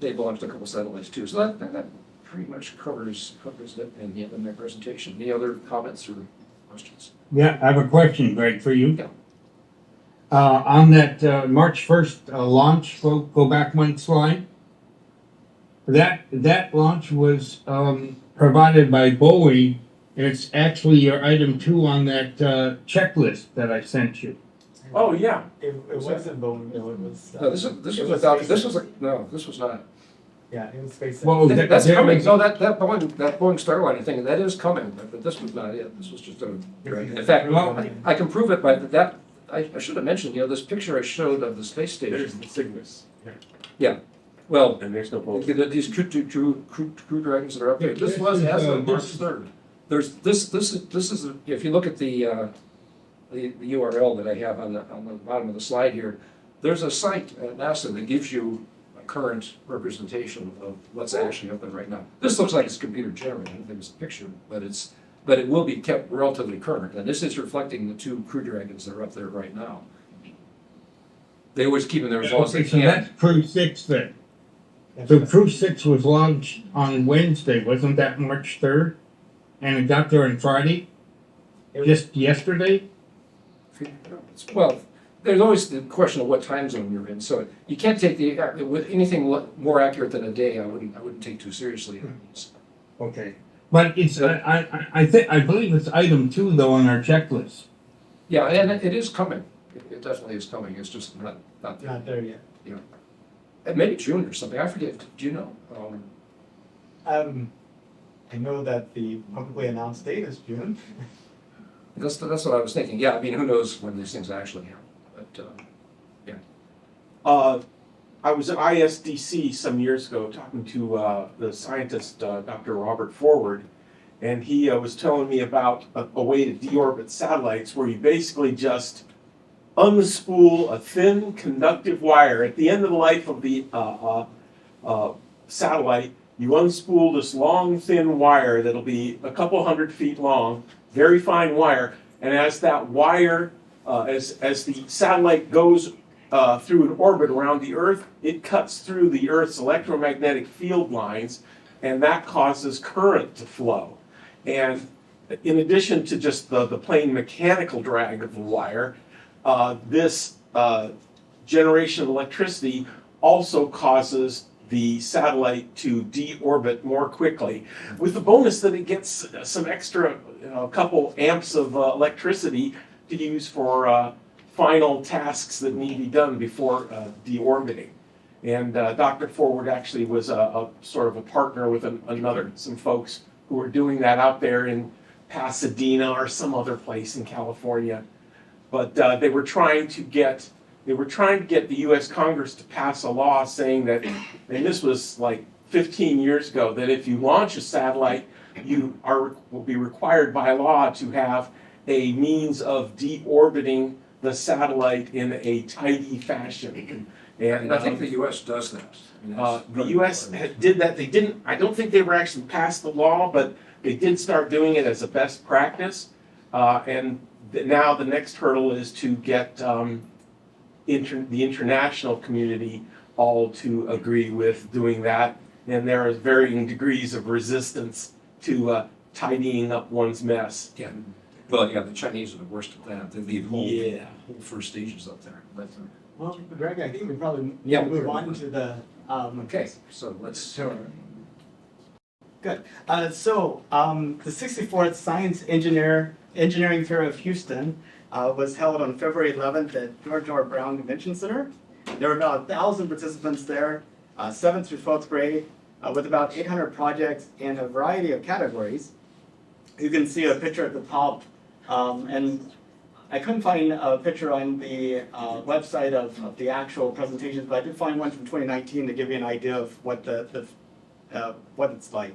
they belong to a couple satellites too, so that pretty much covers it in their presentation. Any other comments or questions? Yeah, I have a question, Greg, for you. Yeah. On that March 1st launch, go back one slide. That launch was provided by Boeing, and it's actually your item 2 on that checklist that I sent you. Oh, yeah. It wasn't Boeing, no, it was. No, this was not. Yeah, it was SpaceX. Well, That's there coming, was- no, that Boeing Starliner thing, that is coming, but this was not it, this was just a, in fact, Well, I can prove it by that, I should have mentioned, this picture I showed of the space There's station. the Cygnus. Yeah, well, And there's no boat. these crew dragons that are up there, this was as of March 3rd. There's, this is, if you look at the URL that I have on the bottom of the slide here, there's a site at NASA that gives you a current representation of what's actually up there right now. This looks like it's computer generated, I don't think it's a picture, but it will be kept relatively current, and this is reflecting the 2 crew dragons that are up there right now. They always keep them there as long as they Okay, so can. that's Crew 6 then. That's So right. Crew 6 was launched on Wednesday, wasn't that March 3rd? And it got there on Friday? Just yesterday? Well, there's always the question of what time zone you're in, so you can't take with anything more accurate than a day, I wouldn't take too seriously. Okay. But it's, I believe it's item 2 though on our checklist. Yeah, and it is coming. It definitely is coming. It's just not there. Not there yet. Maybe June or something. I forget. Do you know? I know that the publicly announced date is June. That's what I was thinking. Yeah, I mean, who knows when these things actually happen? But I was at ISDC some years ago talking to the scientist, Dr. Robert Forward, and he was telling me about a way to deorbit satellites where you basically just unspool a thin conductive wire. At the end of the life of the satellite, you unspool this long, thin wire that'll be a couple 100 feet long, very fine wire, and as that wire, as the satellite goes through an orbit around the Earth, it cuts through the Earth's electromagnetic field lines, and that causes current to flow. And in addition to just the plain mechanical drag of the wire, this generation of electricity also causes the satellite to deorbit more quickly, with the bonus that it gets some extra, a couple amps of electricity to use for final tasks that need to be done before deorbiting. And Dr. Forward actually was a sort of a partner with some folks who were doing that out there in Pasadena or some other place in California. But they were trying to get the U.S. Congress to pass a law saying that, and this was like 15 years ago, that if you launch a satellite, you will be required by law to have a means of deorbiting the satellite in a tidy fashion. And I think the U.S. does that. I mean, that's the U.S. did that. They didn't. I don't think they ever actually passed the law, but they did start doing it as a best practice. And now the next hurdle is to get the international community all to agree with doing that. And there are varying degrees of resistance to tidying up one's mess. Yeah. Well, yeah, the Chinese are the worst at that. They leave whole first stages up there. But, Well, Greg, I think we probably need Yeah, to move on to the. okay, so let's. Good. The 64th Science Engineering Fair of Houston was held on February 11th at George R. Brown Convention Center. There were about 1,000 participants there, 7th through 12th grade, with about 800 projects in a variety of categories. You can see a picture at the top, and I couldn't find a picture on the website of the actual presentations, but I did find one from 2019 to give you an idea of what what it's like.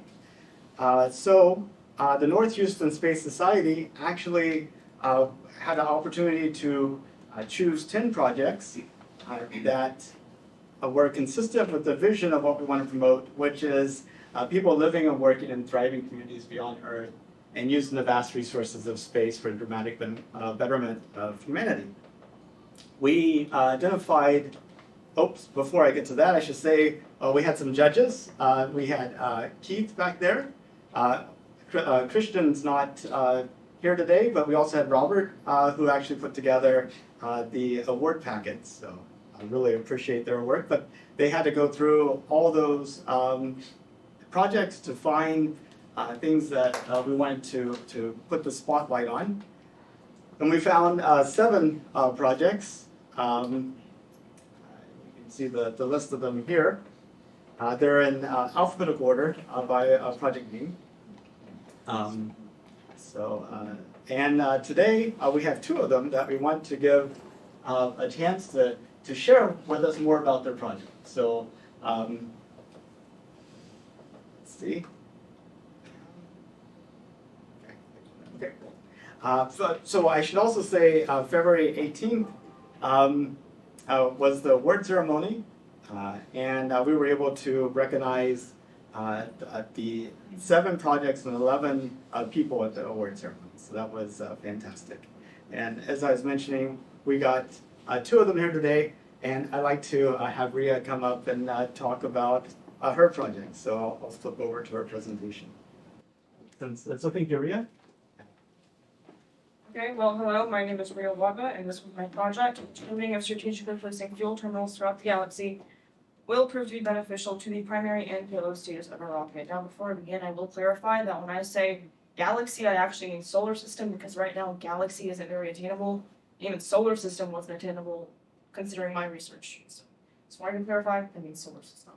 The North Houston Space Society actually had an opportunity to choose 10 projects that were consistent with the vision of what we want to promote, which is people living and working in thriving communities beyond Earth and using the vast resources of space for dramatic betterment of humanity. We identified, before I get to that, I should say we had some judges. We had Keith back there. Christian's not here today, but we also had Robert, who actually put together the award packet. So I really appreciate their work. But they had to go through all those projects to find things that we wanted to put the spotlight on. And we found 7 projects. You can see the list of them here. They're in alphabetical order by project name. Today we have 2 of them that we want to give a chance to share with us more about their project. So let's see. Okay. So I should also say February 18th was the award ceremony, and we were able to recognize the 7 projects and 11 people at the award ceremony. So that was fantastic. And as I was mentioning, we got 2 of them here today, and I'd like to have Ria come up and talk about her project. So I'll flip over to her presentation. So thank you, Ria. Okay, well, hello, my name is Ria Waga, and this was my project. Tuning of strategically placing fuel terminals throughout the galaxy will prove to be beneficial to the primary and payload stages of a rocket. Now, before I begin, I will clarify that when I say galaxy, I actually mean solar system, because right now galaxy isn't very attainable. Even solar system wasn't attainable considering my research. So I can clarify, I mean solar system.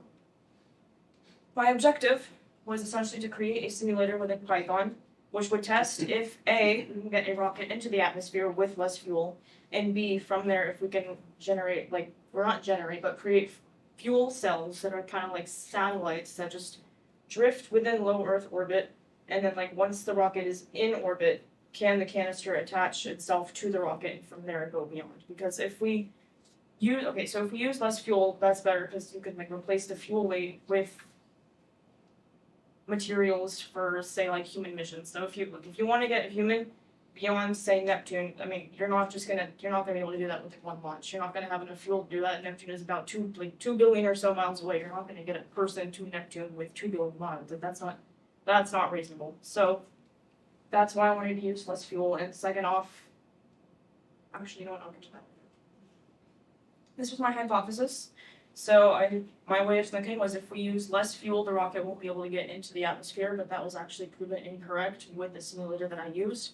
My objective was essentially to create a simulator within Python, which would test if A, we can get a rocket into the atmosphere with less fuel, and B, from there, if we can generate, but create fuel cells that are kind of like satellites that just drift within low Earth orbit, and then once the rocket is in orbit, can the canister attach itself to the rocket and from there go beyond? Because if we use less fuel, that's better because you can replace the fuel weight with materials for say human missions. So if you want to get a human beyond say Neptune, I mean you're not gonna be able to do that with one launch. You're not gonna have enough fuel to do that. Neptune is about 2 billion or so miles away. You're not gonna get a person to Neptune with 2 billion miles. That's not reasonable. So that's why I wanted to use less fuel. And second off, actually, you know what, I'll get to that. This was my hypothesis. So my way of thinking was if we use less fuel, the rocket won't be able to get into the atmosphere, but that was actually proven incorrect with the simulator that I used.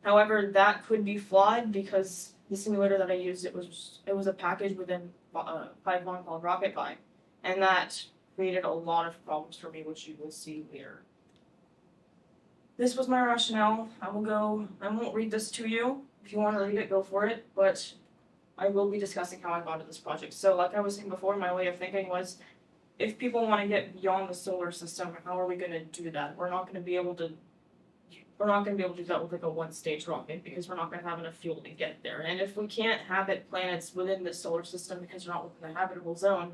However, that could be flawed because the simulator that I used, it was a package within Python called RocketPy, and that created a lot of problems for me, which you will see later. This was my rationale. I won't read this to you. If you want to read it, go for it, but I will be discussing how I got to this project. So like I was saying before, my way of thinking was, if people want to get beyond the solar system, how are we going to do that? We're not going to be able to do that with a one-stage rocket because we're not going to have enough fuel to get there. And if we can't habit planets within the solar system because we're not within the habitable zone,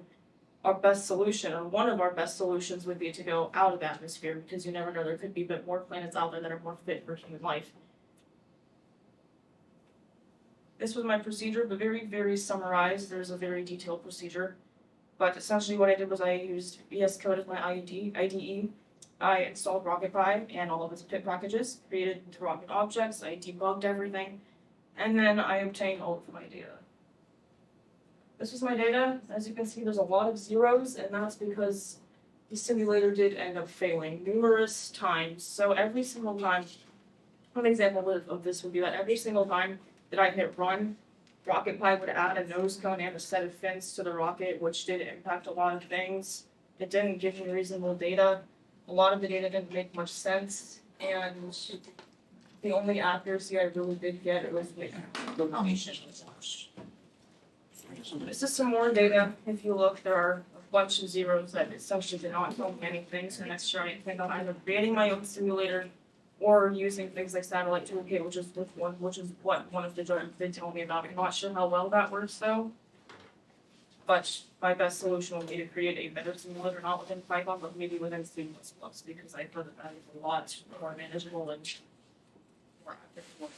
our best solution, or one of our best solutions, would be to go out of the atmosphere because you never know, there could be more planets out there that are more fit for human life. This was my procedure, but very, very summarized. There's a very detailed procedure. But essentially what I did was I used VS Code as my IDE. I installed RocketPy and all of its pip packages, created the rocket objects, I debugged everything, and then I obtained all of my data. This was my data. As you can see, there's a lot of zeros, and that's because the simulator did end up failing numerous times. So every single time, one example of this would be that every single time that I hit run, RocketPy would add a nose cone and a set of fins to the rocket, which did impact a lot of things. It didn't give me reasonable data. A lot of the data didn't make much sense, and the only accuracy I really did get was with location. This is some more data. If you look, there are a bunch of zeros that essentially did not tell me anything. So next year I think I'll either creating my own simulator or using things like satellite toolkit, which is what one of the judges did tell me about. I'm not sure how well that works though. But my best solution would be to create a better simulator, not within Python, but maybe within C++, because I feel that is a lot more manageable and more accurate.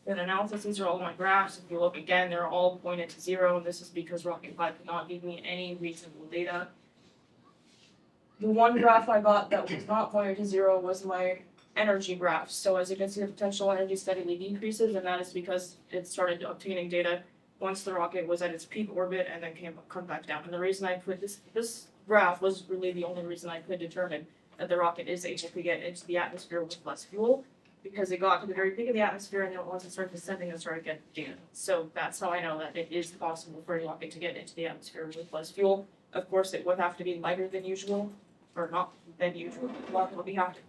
And analysis, these are all my graphs. If you look again, they're all pointed to 0, and this is because Rocket 5 could not give me any reasonable data. The one graph I got that was not pointed to 0 was my energy graph. So as you can see, the potential energy steadily decreases, and that is because it started obtaining data once the rocket was at its peak orbit and then come back down. And the reason I put this graph was really the only reason I could determine that the rocket is able to get into the atmosphere with less fuel, because it got to the very peak of the atmosphere, and then once it started descending, it started getting data. So that's how I know that it is possible for a rocket to get into the atmosphere with less fuel. Of course, it would have to be lighter than usual, or not than usual. The rocket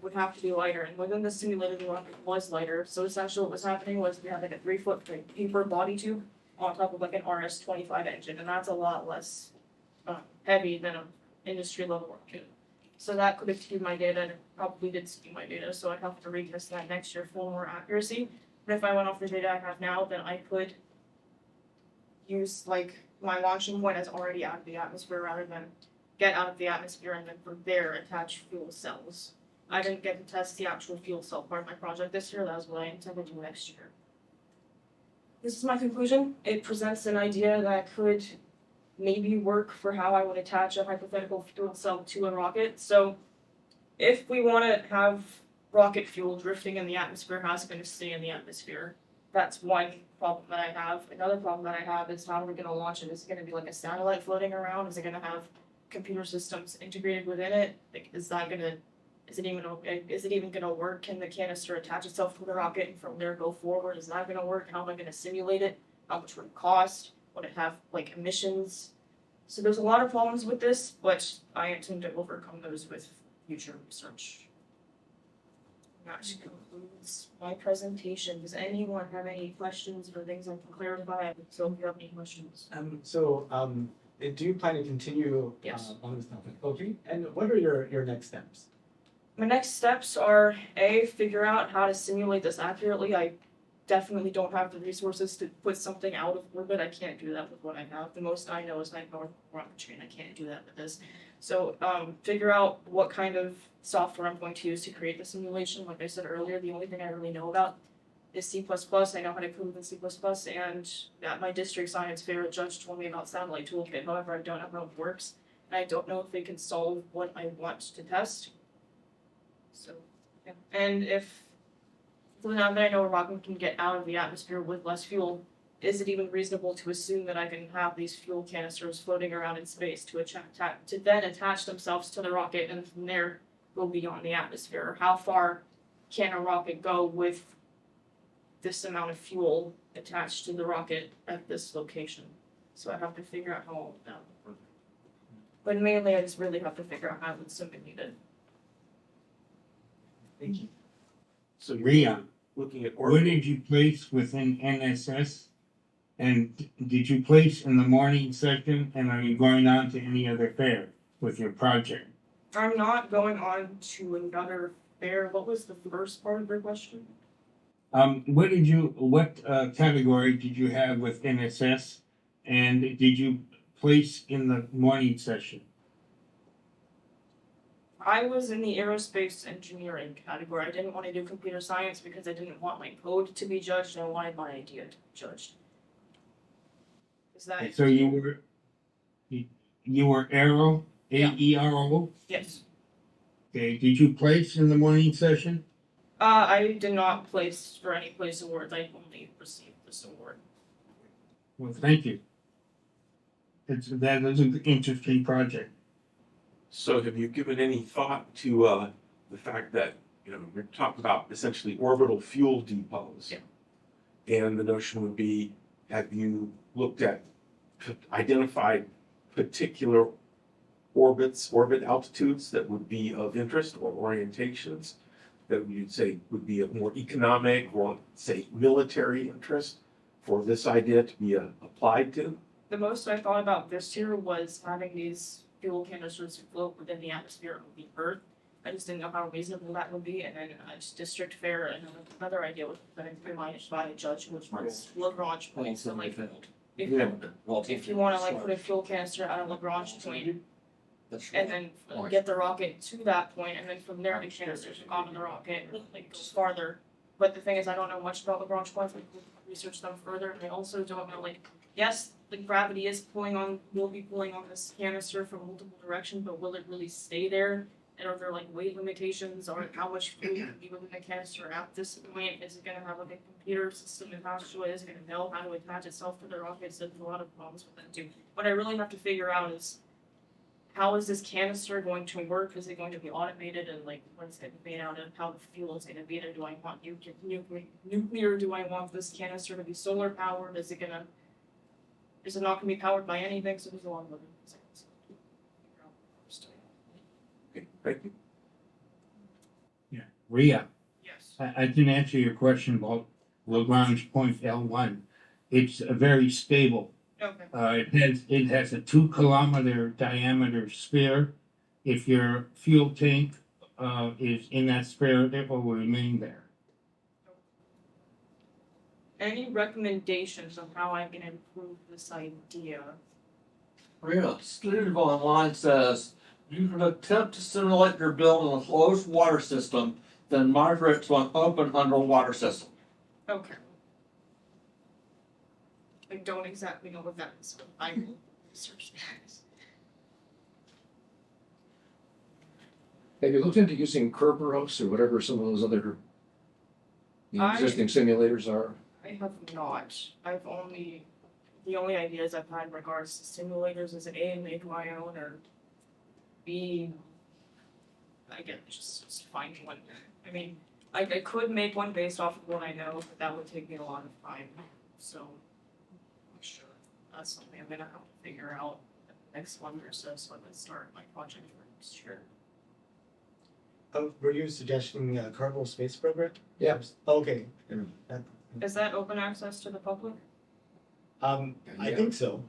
would have to be lighter, and within the simulator, the rocket was lighter. So essentially, what was happening was we had like a 3-foot paper body tube on top of like an RS-25 engine, and that's a lot less heavy than an industry level rocket. So that could have skewed my data, and it probably did skew my data, so I'd have to retest that next year for more accuracy. But if I went off the data I have now, then I could use like my launching point as already out of the atmosphere rather than get out of the atmosphere and then from there attach fuel cells. I didn't get to test the actual fuel cell part of my project this year, that was what I intend to do next year. This is my conclusion. It presents an idea that could maybe work for how I would attach a hypothetical fuel cell to a rocket. So if we want to have rocket fuel drifting in the atmosphere, how's it going to stay in the atmosphere? That's one problem that I have. Another problem that I have is how are we going to launch it? Is it going to be like a satellite floating around? Is it going to have computer systems integrated within it? Like, is it even going to work? Can the canister attach itself to the rocket and from there go forward? Is that going to work? How am I going to simulate it? How much would it cost? Would it have like emissions? So there's a lot of problems with this, but I intend to overcome those with future research. That concludes my presentation. Does anyone have any questions or things I can clarify? So if you have any questions. Do you plan to continue Yes. on this topic? Okay. And what are your next steps? My next steps are figure out how to simulate this accurately. I definitely don't have the resources to put something out of orbit. I can't do that with what I have. The most I know is my rocketry, and I can't do that with this. So figure out what kind of software I'm going to use to create the simulation. Like I said earlier, the only thing I really know about is C++. I know how to code in C++, and at my district science fair, a judge told me about satellite toolkit. However, I don't know how it works, and I don't know if they can solve what I want to test. So, yeah. And so now that I know a rocket can get out of the atmosphere with less fuel, is it even reasonable to assume that I can have these fuel canisters floating around in space to then attach themselves to the rocket and from there go beyond the atmosphere? How far can a rocket go with this amount of fuel attached to the rocket at this location? So I have to figure out how all of that would work. But mainly I just really have to figure out how it would simulate it. Thank you. So Rion, looking at where orbital. did you place within NSS? And did you place in the morning session? And are you going on to any other fair with your project? I'm not going on to another fair. What was the first part of your question? What category did you have with NSS? And did you place in the morning session? I was in the aerospace engineering category. I didn't want to do computer science because I didn't want my code to be judged. I wanted my idea to be judged. Is that And so you were Aero, Yeah. AERO? Yes. Okay, did you place in the morning session? I did not place for any place awards. I only received this award. Well, thank you. That is an interesting project. So have you given any thought to the fact that, we're talking about essentially orbital fuel depots? Yeah. And the notion would be, have you looked at, identified particular orbit altitudes that would be of interest or orientations that you'd say would be of more economic or, say, military interest for this idea to be applied to? The most I thought about this year was having these fuel canisters float within the atmosphere of the Earth. I just didn't know how reasonable that would be, and then just district fair, and another idea was that I'd be managed by a judge, which was Lagrange points, so like, if you wanna like put a fuel canister at a Lagrange point, and then get the rocket to that point, and then from there the canisters onto the rocket, like goes farther. But the thing is, I don't know much about Lagrange points, like research them further, and I also don't know, like, yes, the gravity is will be pulling on this canister from multiple directions, but will it really stay there? And are there like weight limitations, or how much food can be within the canister at this point? Is it gonna have like a computer system attached to it? Is it gonna know how to attach itself to the rockets? There's a lot of problems with that too. What I really have to figure out is, how is this canister going to work? Is it going to be automated, and like what is it made out of? How the fuel is going to be there? Do I want nuclear? Do I want this canister to be solar powered? Is it not going to be powered by anything? So there's a lot of other things. Okay, thank you. Rhea, Yes. I can answer your question about Lagrange point L1. It's a very stable. Okay. It has a 2 kilometer diameter sphere. If your fuel tank is in that sphere, it will remain there. Any recommendations on how I can improve this idea? Real Steve online says you can attempt to simulate your building with closed water system, then migrate to an open underwater system. Okay. I don't exactly know what that is, but I will research that. Have you looked into using Kerberos or whatever some of those other existing simulators are? I have not. The only ideas I've had in regards to simulators is A, make my own, or B, again, just find one. I mean, I could make one based off of what I know, but that would take me a lot of time, so I'm sure that's something I'm gonna have to figure out the next month or so, so I can start my project for next year. Were you suggesting Kerbal Space Program? Yeah. Okay. Is that open access to the public? I think so.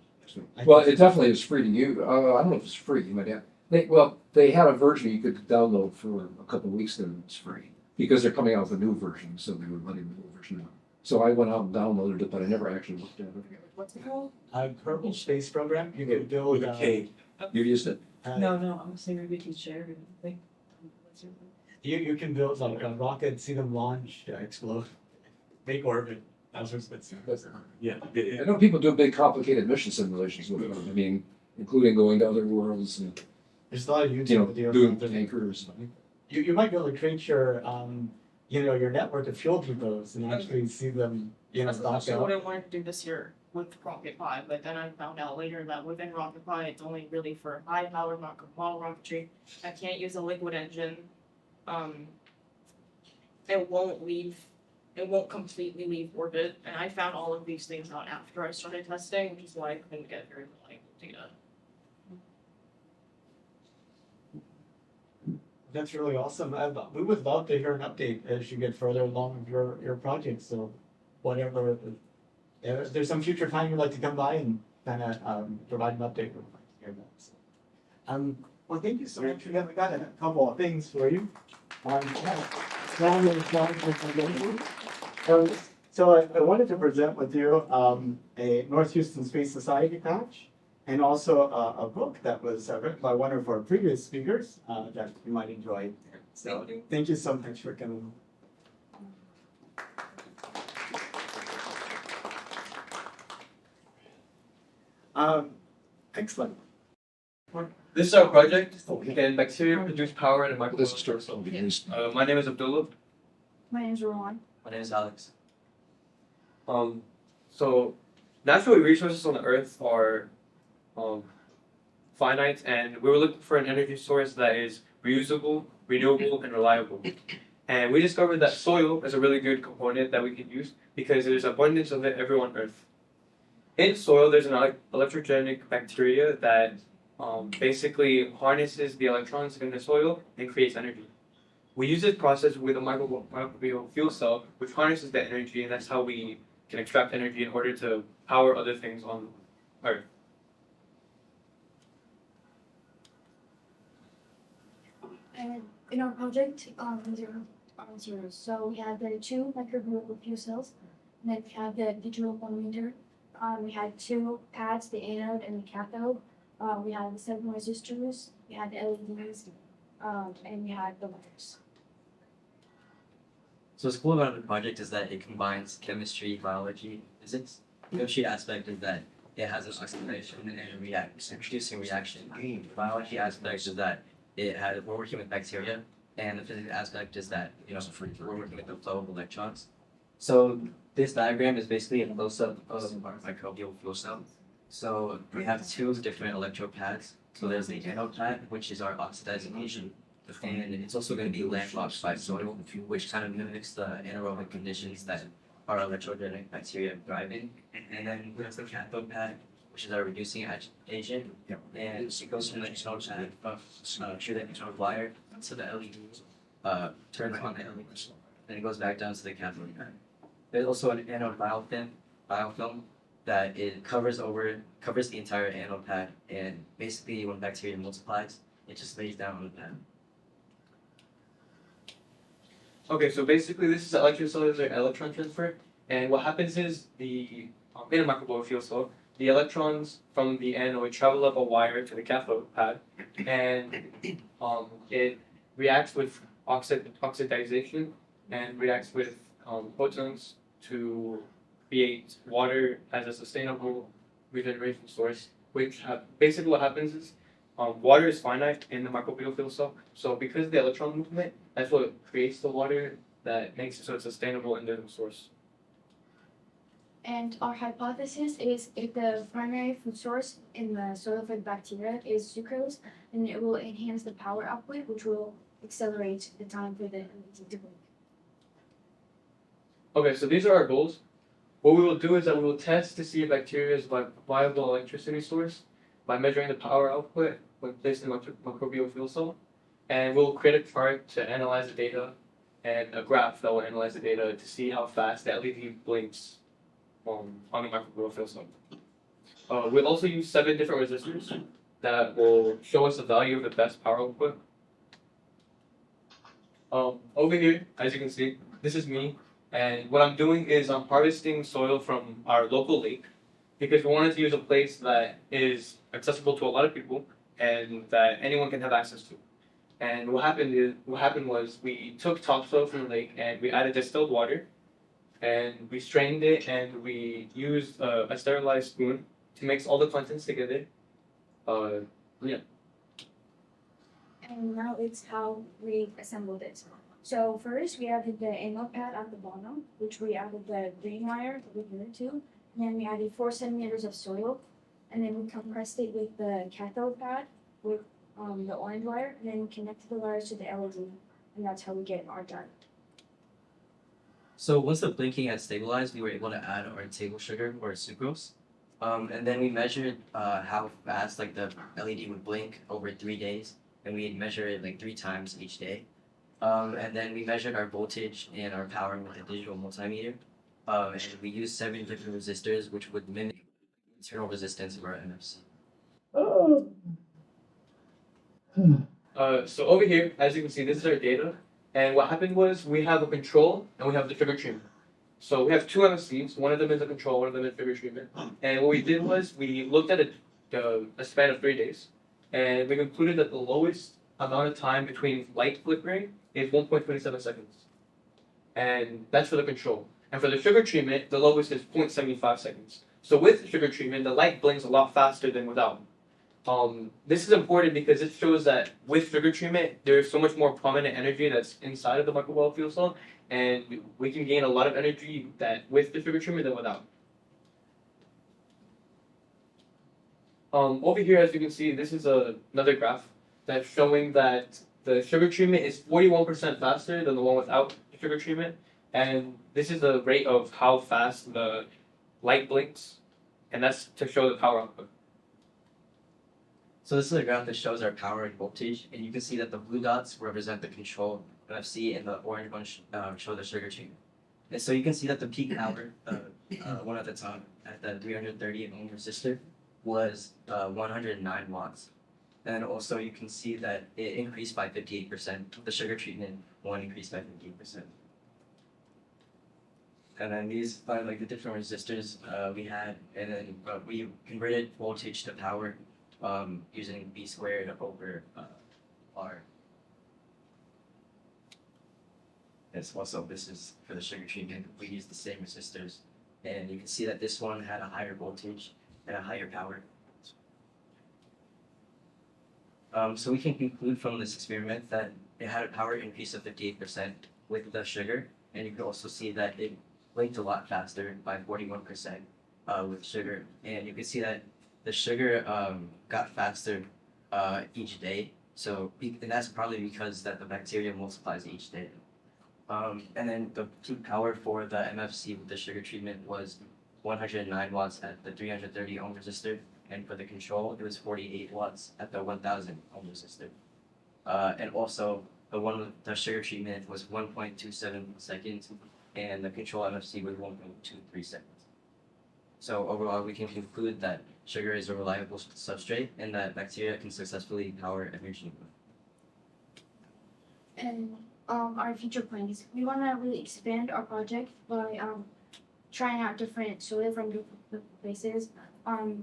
Well, it definitely is free to use. I don't know if it's free, but yeah. They had a version you could download for a couple of weeks, and it's free because they're coming out with a new version, so they were letting the new version out. So I went out and downloaded it, but I never actually looked at it. What's it called? Kerbal Space Program. You can build. With a K. You used it? No, I'm saying maybe we can share it. Like, what's your You can build like a rocket, see them launch, explode, make orbit. That's what's good. Yeah. I know people do big complicated mission simulations with it. I mean, including going to other worlds and, There's a lot of YouTube videos. doing out there. tankers. You might be able to create your your network of fuel depots and actually see them That's stock actually what out. I wanted to do this year with Rocket Pi, but then I found out later that within Rocket Pi, it's only really for high power model rocketry. I can't use a liquid engine. It won't completely leave orbit, and I found all of these things out after I started testing, which is why I couldn't get very reliable data. That's really awesome. We would love to hear an update as you get further along with your project. So, whatever, if there's some future time you'd like to come by and kind of provide an update, we'd like to hear that. So, well, thank you so much. We got a couple of things for you. So I wanted to present with you a North Houston Space Society patch, and also a book that was written by one of our previous speakers that you might enjoy. So thank you so much for coming. Excellent. This is our project. Can bacteria produce power in a microwave? This is true. My name is Abdullah. My name's Rowan. My name is Alex. So natural resources on the Earth are finite, and we were looking for an energy source that is reusable, renewable, and reliable. And we discovered that soil is a really good component that we can use because there's abundance of it everywhere on Earth. In soil, there's an electrogenic bacteria that basically harnesses the electrons in the soil and creates energy. We use this process with a microbial fuel cell, which harnesses that energy, and that's how we can extract energy in order to power other things on Earth. In our project, zeros. So we have the two microwave fuel cells, and then we have the digital monitor. We had two pads, the anode and the cathode. We had the 7 resistors. We had the LEDs, and we had the wires. So what's cool about the project is that it combines chemistry, biology, physics. The chemistry aspect is that it has an oxidation and a introducing reaction. The biology aspect is that we're working with bacteria, and the physics aspect is that we're working with the flow of electrons. So this diagram is basically a close-up of our microbial fuel cell. So we have two different electrode pads. So there's the anode pad, which is our oxidizing agent, and it's also going to be landlocked by soil, which kind of mimics the anaerobic conditions that our electrogenic bacteria thrive in. And then we have the cathode pad, which is our reducing agent, and it goes from the anode pad through the anode wire to the LED, turns on the LED, then it goes back down to the cathode pad. There's also an anode biofilm that it covers the entire anode pad, and basically when bacteria multiplies, it just lays down on the pad. Okay, so basically this is electrocellular electron transfer, and what happens is in a microwave fuel cell, the electrons from the anode travel up a wire to the cathode pad, and it reacts with oxidization and reacts with photons to create water as a sustainable regeneration source. Basically what happens is water is finite in the microbial fuel cell, so because of the electron movement, that's what creates the water that makes it so it's sustainable in the source. And our hypothesis is if the primary food source in the soil for the bacteria is sucrose, then it will enhance the power output, which will accelerate the time for the LED to blink. Okay, so these are our goals. What we will do is that we will test to see if bacteria is a viable electricity source by measuring the power output when placed in a microbial fuel cell. And we'll create a chart to analyze the data and a graph that will analyze the data to see how fast the LED blinks on the microbial fuel cell. We'll also use 7 different resistors that will show us the value of the best power output. Over here, as you can see, this is me. And what I'm doing is I'm harvesting soil from our local lake because we wanted to use a place that is accessible to a lot of people and that anyone can have access to. And what happened was we took topsoil from the lake and we added distilled water and we strained it and we used a sterilized spoon to mix all the contents together. Yeah. And now it's how we assembled it. So first we added the anode pad at the bottom, which we added the green wire over here too. And then we added 4 centimeters of soil, and then we compressed it with the cathode pad with the orange wire, and then we connected the wires to the LED, and that's how we get our dye. So once the blinking had stabilized, we were able to add our table sugar or sucrose. And then we measured how fast the LED would blink over 3 days, and we measured it 3 times each day. And then we measured our voltage and our power with a digital multimeter. And we used 7 different resistors, which would mimic the internal resistance of our NFC. So over here, as you can see, this is our data. And what happened was we have a control and we have the sugar treatment. So we have 2 MFCs. One of them is a control, one of them is sugar treatment. And what we did was we looked at a span of 3 days. And we concluded that the lowest amount of time between light flickering is 1.27 seconds. And that's for the control. And for the sugar treatment, the lowest is 0.75 seconds. So with the sugar treatment, the light blinks a lot faster than without. This is important because it shows that with sugar treatment, there's so much more prominent energy that's inside of the microwave fuel cell, and we can gain a lot of energy that with the sugar treatment than without. Over here, as you can see, this is another graph that's showing that the sugar treatment is 41% faster than the one without sugar treatment, and this is the rate of how fast the light blinks, and that's to show the power output. So this is a graph that shows our power and voltage, and you can see that the blue dots represent the control NFC and the orange ones show the sugar treatment. And so you can see that the peak power, one at the top, at the 330 ohm resistor, was 109 watts. And also you can see that it increased by 58%. The sugar treatment one increased by 58%. And then these are like the different resistors we had, and then we converted voltage to power using B squared over R. Yes, also this is for the sugar treatment. We used the same resistors, and you can see that this one had a higher voltage and a higher power. So we can conclude from this experiment that it had a power increase of 58% with the sugar, and you can also see that it blinked a lot faster by 41% with sugar, and you can see that the sugar got faster each day. So and that's probably because that the bacteria multiplies each day. And then the peak power for the MFC with the sugar treatment was 109 watts at the 330 ohm resistor, and for the control it was 48 watts at the 1000 ohm resistor. And also the one with the sugar treatment was 1.27 seconds, and the control MFC was 1.23 seconds. So overall, we can conclude that sugar is a reliable substrate, and that bacteria can successfully power energy. And our future plans, we want to really expand our project by trying out different soil from different places,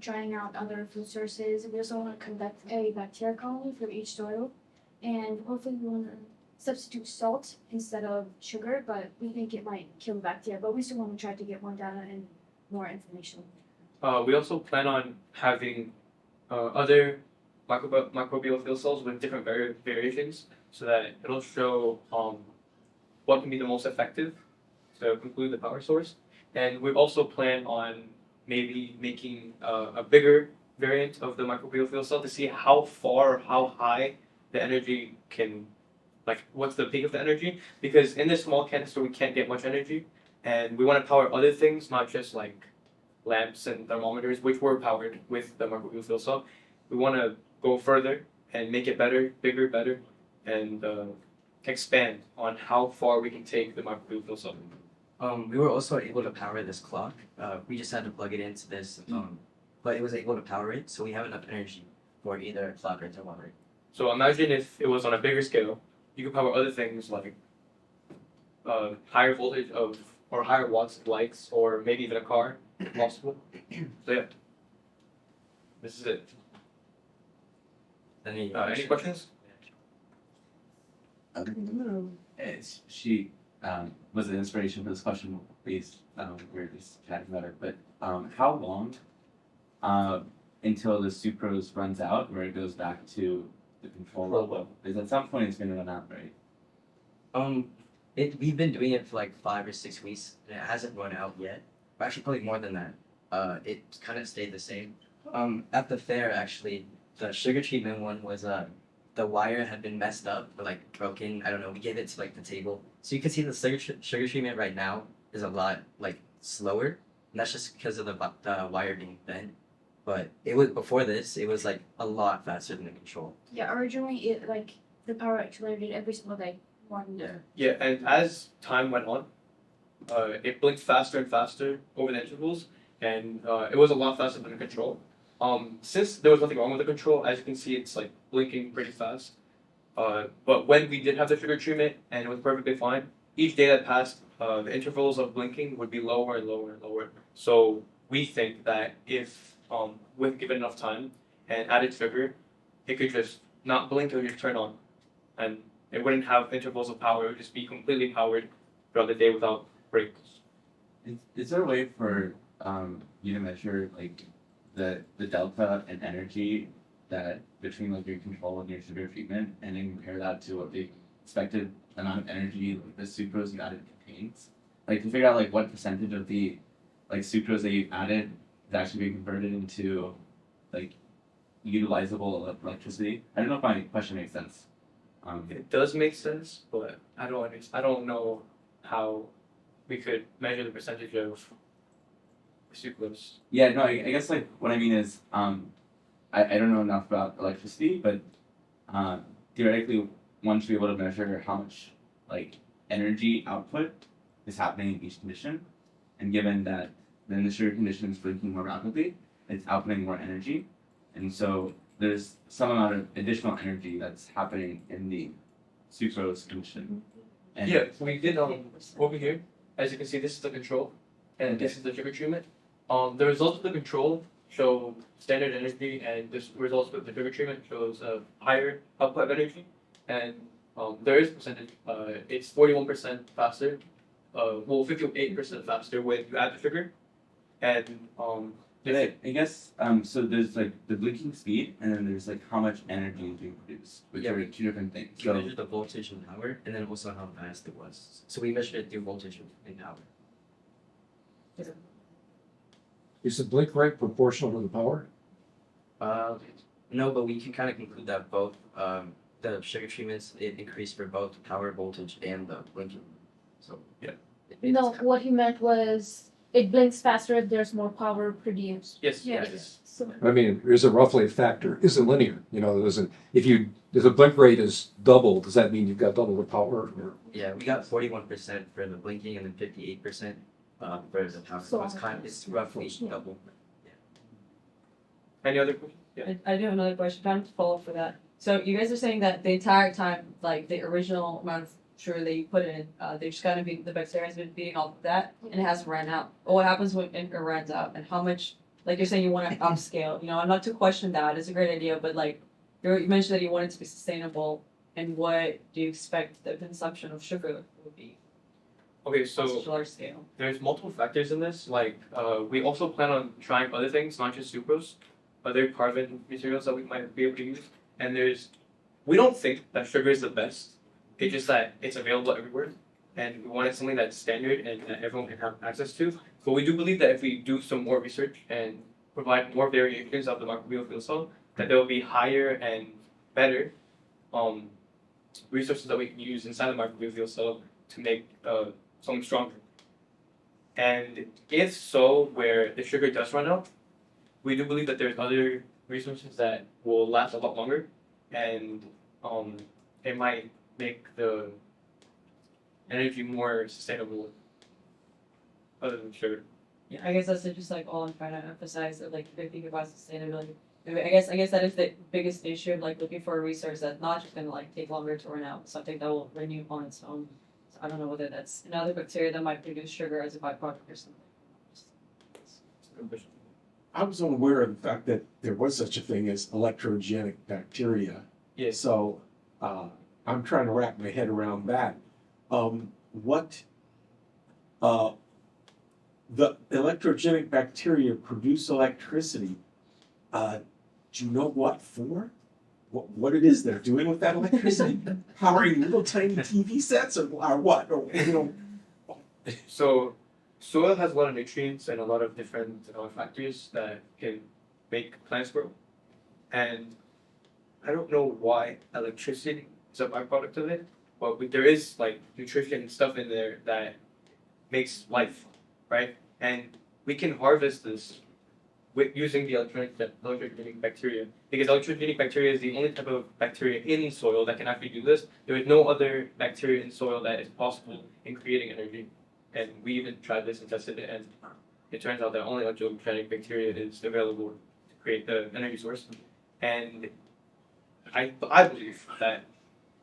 trying out other food sources. We also want to conduct a bacteria colony for each soil, and hopefully we want to substitute salt instead of sugar, but we think it might kill the bacteria, but we still want to try to get more data and more information. We also plan on having other microbial field cells with different variations, so that it'll show what can be the most effective to conclude the power source. And we've also planned on maybe making a bigger variant of the microbial field cell to see how far, how high the energy can, like what's the peak of the energy, because in this small canister we can't get much energy, and we want to power other things, not just like lamps and thermometers, which were powered with the microbial fuel cell. We want to go further and make it better, bigger, better, and expand on how far we can take the microbial fuel cell. We were also able to power this clock. We just had to plug it into this, but it was able to power it, so we have enough energy for either a clock or thermometer. So imagine if it was on a bigger scale, you could power other things like higher voltage of or higher watts of lights, or maybe even a car, if possible. So yeah, this is it. Any questions? She was an inspiration for this question. Please, we were just chatting about it. But how long until the sucrose runs out, where it goes back to the control level? Because at some point it's going to run out, right? We've been doing it for like 5 or 6 weeks, and it hasn't run out yet. Or actually, probably more than that. It kind of stayed the same. At the fair, actually, the sugar treatment one was the wire had been messed up or like broken. I don't know. We gave it to like the table, so you can see the sugar treatment right now is a lot like slower, and that's just because of the wire being bent. But it was before this, it was like a lot faster than the control. Yeah, originally it like the power accelerated every single day. Yeah, and as time went on, it blinked faster and faster over the intervals, and it was a lot faster than the control. Since there was nothing wrong with the control, as you can see, it's like blinking pretty fast. But when we did have the sugar treatment and it was perfectly fine, each day that passed, the intervals of blinking would be lower and lower and lower. So we think that if with given enough time and added sugar, it could just not blink, it would just turn on, and it wouldn't have intervals of power. It would just be completely powered throughout the day without breaks. Is there a way for you to measure like the delta in energy that between like your control and your sugar treatment, and then compare that to what the expected amount of energy like the sucrose you added contains? Like to figure out like what percentage of the like sucrose that you added is actually being converted into like utilizable electricity. I don't know if my question makes sense. It does make sense, but I don't know how we could measure the percentage of sucrose. Yeah, no, I guess like what I mean is I don't know enough about electricity, but theoretically one should be able to measure how much like energy output is happening in each condition, and given that then the sugar condition is blinking more rapidly, it's outputting more energy, and so there's some amount of additional energy that's happening in the sucrose condition. And Yeah, we did over here. As you can see, this is the control, and this is the sugar treatment. The results of the control show standard energy, and the results of the sugar treatment shows higher output of energy. And there is percentage. It's 41% faster. 58% faster when you add the sugar. And I guess so there's like the blinking speed and then there's like how much energy is being produced, which Yeah. are two different things. We So measured the voltage and power, and then also how fast it was. So we measured it through voltage and power. Is the blink rate proportional to the power? No, but we can kind of conclude that both the sugar treatments it increased for both power, voltage, and the blinking. So Yeah. No, what he meant was it blinks faster if there's more power produced. yes, Yeah. yes. So I mean, is it roughly a factor? Is it linear? You know, if the blink rate is double, does that mean you've got double the power? Or? yeah, we got 41% for the blinking, and then 58% for the power. So it's roughly double. Any other questions? Yeah. I do have another question, kind of to follow up for that. So you guys are saying that the entire time, like the original amount of sugar that you put in, they're just kind of the bacteria has been feeding off of that, and it hasn't ran out. But what happens when it runs out, and how much? Like you're saying, you want to upscale. You know, I'm not to question that; it's a great idea. But like you mentioned that you want it to be sustainable, and what do you expect the consumption of sugar would be? Okay, On such so a large scale. there's multiple factors in this. Like, we also plan on trying other things, not just sucrose, other carbon materials that we might be able to use. And we don't think that sugar is the best. It's just that it's available everywhere, and we wanted something that's standard and that everyone can have access to. But we do believe that if we do some more research and provide more variations of the microbial fuel cell, that there will be higher and better resources that we can use inside the microbial fuel cell to make something stronger. And if so, where the sugar does run out, we do believe that there's other resources that will last a lot longer, and it might make the energy more sustainable other than sugar. Yeah, I guess that's just like all I'm trying to emphasize that like if you think about sustainability. I guess that is the biggest issue of like looking for a resource that's not just gonna like take longer to run out, something that will renew on its own. So I don't know whether that's another bacteria that might produce sugar as a byproduct or something. I was unaware of the fact that there was such a thing as electrogenic bacteria. Yes. So I'm trying to wrap my head around that. The electrogenic bacteria produce electricity. Do you know what for? What it is they're doing with that electricity? Powering little tiny TV sets or what? Or, you know. So, soil has a lot of nutrients and a lot of different factors that can make plants grow. And I don't know why electricity is a byproduct of it, but there is like nutrition and stuff in there that makes life, right? And we can harvest this with using the electrogenic bacteria, because electrogenic bacteria is the only type of bacteria in soil that can actually do this. There is no other bacteria in soil that is possible in creating energy. And we even tried this and tested it, and it turns out that only electrogenic bacteria is available to create the energy source. And I believe that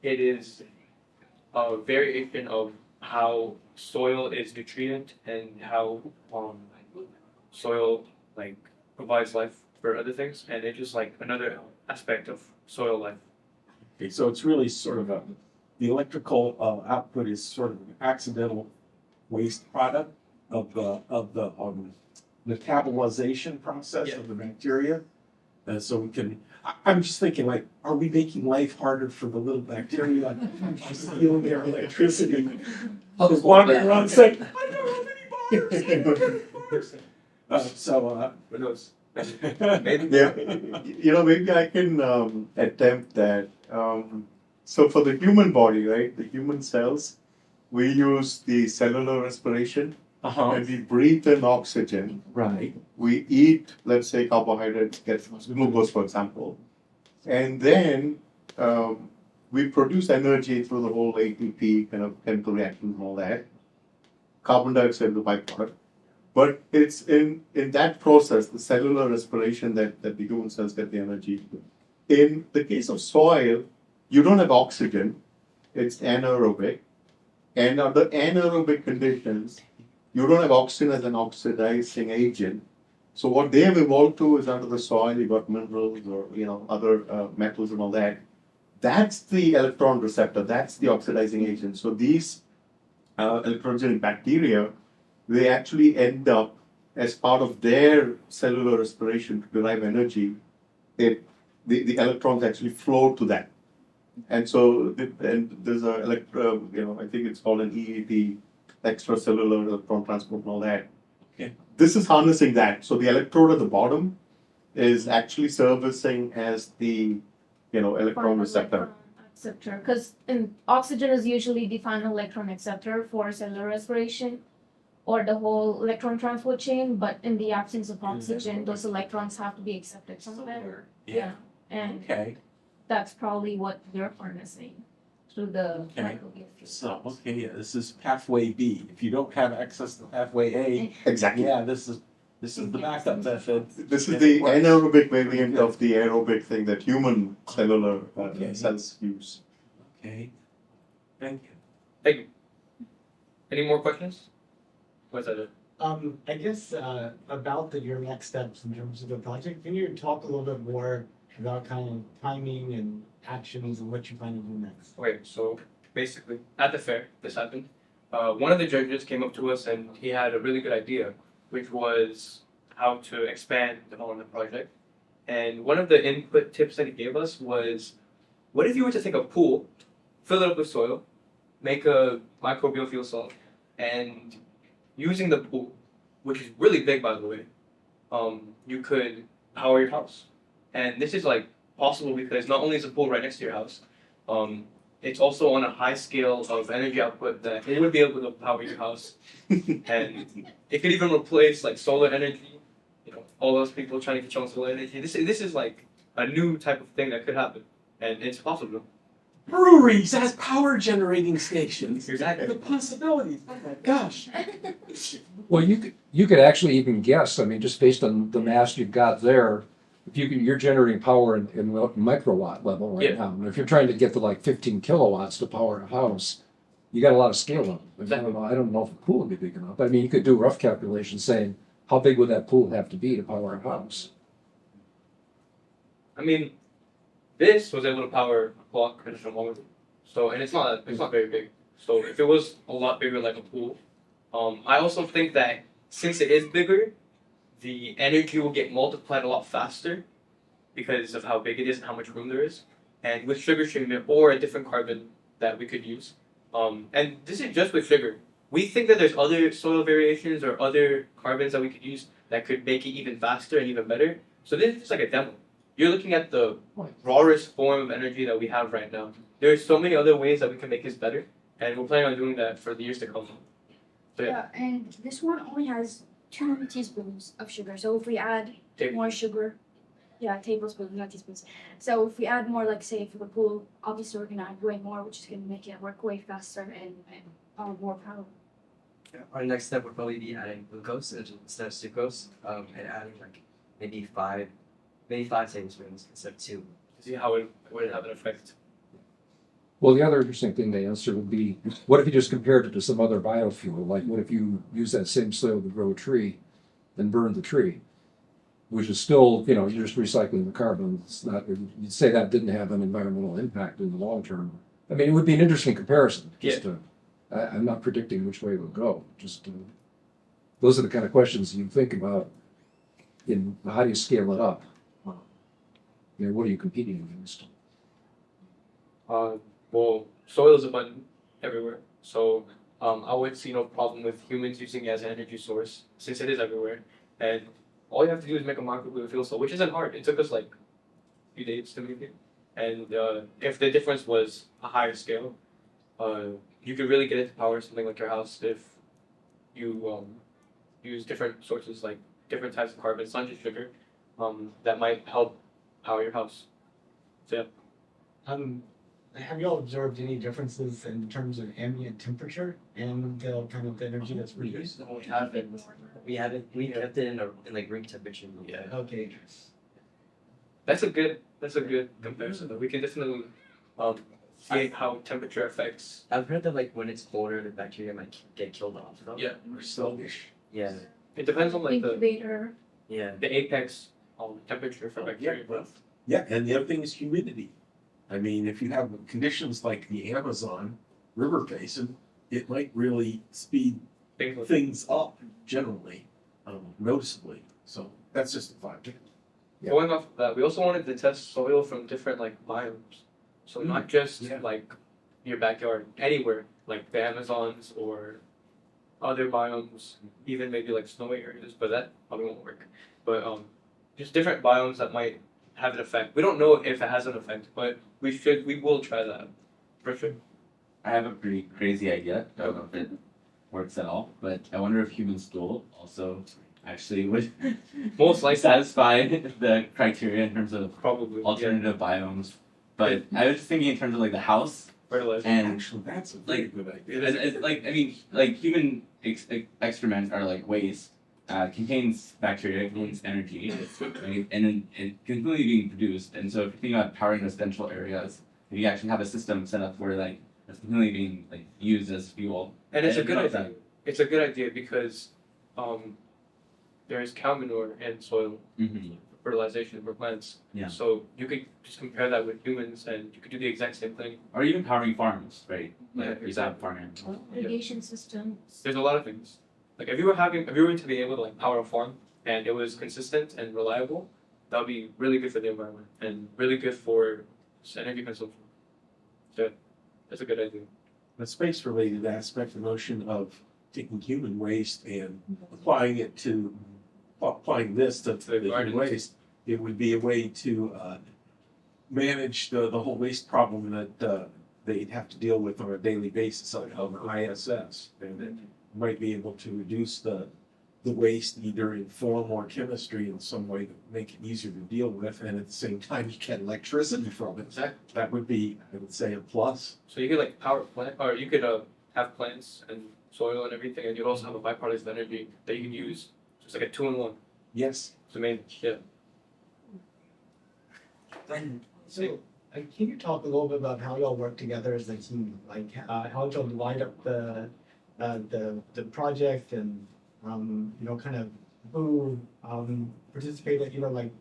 it is a variation of how soil is nutrient and how soil like provides life for other things, and it's just like another aspect of soil life. Okay, so it's really sort of the electrical output is sort of an accidental waste product of the metabolization process of the bacteria. So we can, I'm just thinking like, are we making life harder for the little bacteria stealing their electricity? Just wandering around saying, I don't have any bars. Who knows? Maybe. Yeah, maybe I can attempt that. So for the human body, right, the human cells, we use the cellular respiration, and we breathe in oxygen. Right. We eat, let's say, carbohydrates, get glucose, for example, and then we produce energy through the whole ATP kind of chemical reaction and all that. Carbon dioxide is the byproduct. But it's in that process, the cellular respiration, that the human cells get the energy. In the case of soil, you don't have oxygen, it's anaerobic. And under anaerobic conditions, you don't have oxygen as an oxidizing agent. So what they have evolved to is under the soil, you got minerals or other metals and all that. That's the electron receptor, that's the oxidizing agent. So these electrogenic bacteria, they actually end up as part of their cellular respiration to derive energy. The electrons actually flow to that. And so and there's a I think it's called an EET, extracellular electron transport and all that. Okay. This is harnessing that. So the electrode at the bottom is actually servicing as the electron receptor. Acceptor, because oxygen is usually defined electron acceptor for cellular respiration or the whole electron transport chain, but in the absence of oxygen, those electrons have to be accepted somewhere. Yeah. And Okay. that's probably what they're harnessing through the Okay. microwave. So, okay, yeah, this is pathway B. If you don't have access to pathway A, Exactly. yeah, this is the backup method. This is If the it works. anaerobic variant of the aerobic thing that human cellular cells use. Okay. Thank you. Thank you. Any more questions? What's that? I guess about your next steps in terms of the project, can you talk a little bit more about kind of timing and actions and what you plan to do next? Okay, so basically, at the fair, this happened. One of the judges came up to us and he had a really good idea, which was how to expand on the project. And one of the input tips that he gave us was, what if you were to take a pool, fill it up with soil, make a microbial fuel cell, and using the pool, which is really big by the way, you could power your house. And this is like possible because not only is the pool right next to your house, it's also on a high scale of energy output that it would be able to power your house. And it could even replace like solar energy, all those people trying to get on solar energy. This is like a new type of thing that could happen. And it's possible. Breweries as power generating stations. Exactly. The possibilities. Oh my gosh. Well, you could actually even guess. I mean, just based on the mass you've got there, if you're generating power in microwatt level right Yeah. now. And if you're trying to get to like 15 kilowatts to power a house, you got a lot of scale on it. I don't know if a pool would be big enough. I mean, you could do rough calculations saying how big would that pool have to be to power a house. I mean, this was able to power a clock at a moment. So, and it's not very big. So if it was a lot bigger like a pool, I also think that since it is bigger, the energy will get multiplied a lot faster because of how big it is and how much room there is. And with sugar treatment or a different carbon that we could use. And this is just with sugar. We think that there's other soil variations or other carbons that we could use that could make it even faster and even better. So this is just like a demo. You're looking at the rawest form of energy that we have right now. There's so many other ways that we can make this better, and we're planning on doing that for the years to come. So Yeah, and this one only has 2 teaspoons of sugar. So if we add more sugar, tablespoons, not teaspoons. So if we add more, like say for the pool, obviously we're gonna add way more, which is gonna make it work way faster and more power. Our next step would probably be adding glucose instead of sucrose, and adding like maybe five tablespoons instead of 2. to see how it would have an effect. Well, the other interesting thing to answer would be, what if you just compared it to some other biofuel? Like, what if you use that same soil to grow a tree and burn the tree? Which is still, you're just recycling the carbon. It's not, you'd say that didn't have an environmental impact in the long term. I mean, it would be an interesting comparison. I'm not predicting which way it would go. Those are the kind of questions you think about in how do you scale it up? What are you competing against? Well, soil is abundant everywhere, so I would see no problem with humans using it as an energy source since it is everywhere. And all you have to do is make a microwave fuel cell, which isn't hard. It took us like a few days to make it. And if the difference was a higher scale, you could really get it to power something like your house if you use different sources like different types of carbon, not just sugar, that might help power your house. So yeah. Have you all observed any differences in terms of ambient temperature and the kind of energy that's produced? We kept it in like room temperature. Okay. That's a good comparison. Though. We can definitely see how temperature affects. I've heard that like when it's colder, the bacteria might get killed off. Though. Yeah, we're sluggish. Yeah. It depends on like the Incubator. apex temperature for bacteria. Yeah, and the other thing is humidity. I mean, if you have conditions like the Amazon River Basin, it might really speed things up generally, noticeably. So that's just a thought. Yeah. Going off of that, we also wanted to test soil from different like biomes. So not just like your backyard, anywhere, like the Amazons or other biomes, even maybe like snowy areas, but that probably won't work. But just different biomes that might have an effect. We don't know if it has an effect, but we will try that for sure. I have a pretty crazy idea. I don't know if it works at all, but I wonder if human stool also actually would most likely satisfy the criteria in terms of probably alternative biomes. But I was just thinking in terms of like the house. Fertilizer. And actually, that's a very good idea. It's like I mean, like human excrement or like waste contains bacteria, contains energy, right? And then it's continually being produced. And so if you think about powering residential areas, if you actually have a system set up where like it's continually being like used as fuel. And it's a good idea. It's a good idea because there's cow manure in soil fertilization for plants. Yeah. So you could just compare that with humans, and you could do the exact same thing. Or even powering farms, right? Yeah, Like exactly. farming. Irrigation systems. There's a lot of things. Like if you were to be able to like power a farm and it was consistent and reliable, that would be really good for the environment and really good for energy consumption. So that's a good idea. The space-related aspect, the notion of taking human waste and applying it to this to the human waste, it would be a way to manage the whole waste problem that they'd have to deal with on a daily basis on ISS, and it might be able to reduce the waste either in form or chemistry in some way to make it easier to deal with, and at the same time you get electricity from it. Exactly. That would be, I would say, a plus. So you could like power plant, or you could have plants and soil and everything, and you'd also have a byproduct of energy that you can use. So it's like a 2-in-1. Yes. It's amazing. Yeah. So, can you talk a little bit about how y'all work together as a team? Like, how y'all divide up the project, and kind of who participated? Like,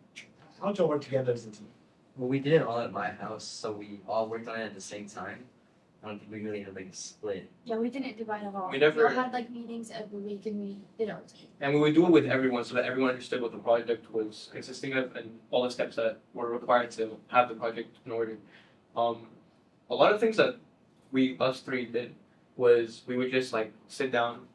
how y'all work together as a team? Well, we did it all at my house, so we all worked on it at the same time. I don't think we really had like a split. Yeah, we didn't divide at all. We never- all had like meetings every week, and we did our thing. And we would do it with everyone so that everyone understood what the project was consisting of and all the steps that were required to have the project in order. A lot of things that us three did was we would just like sit down.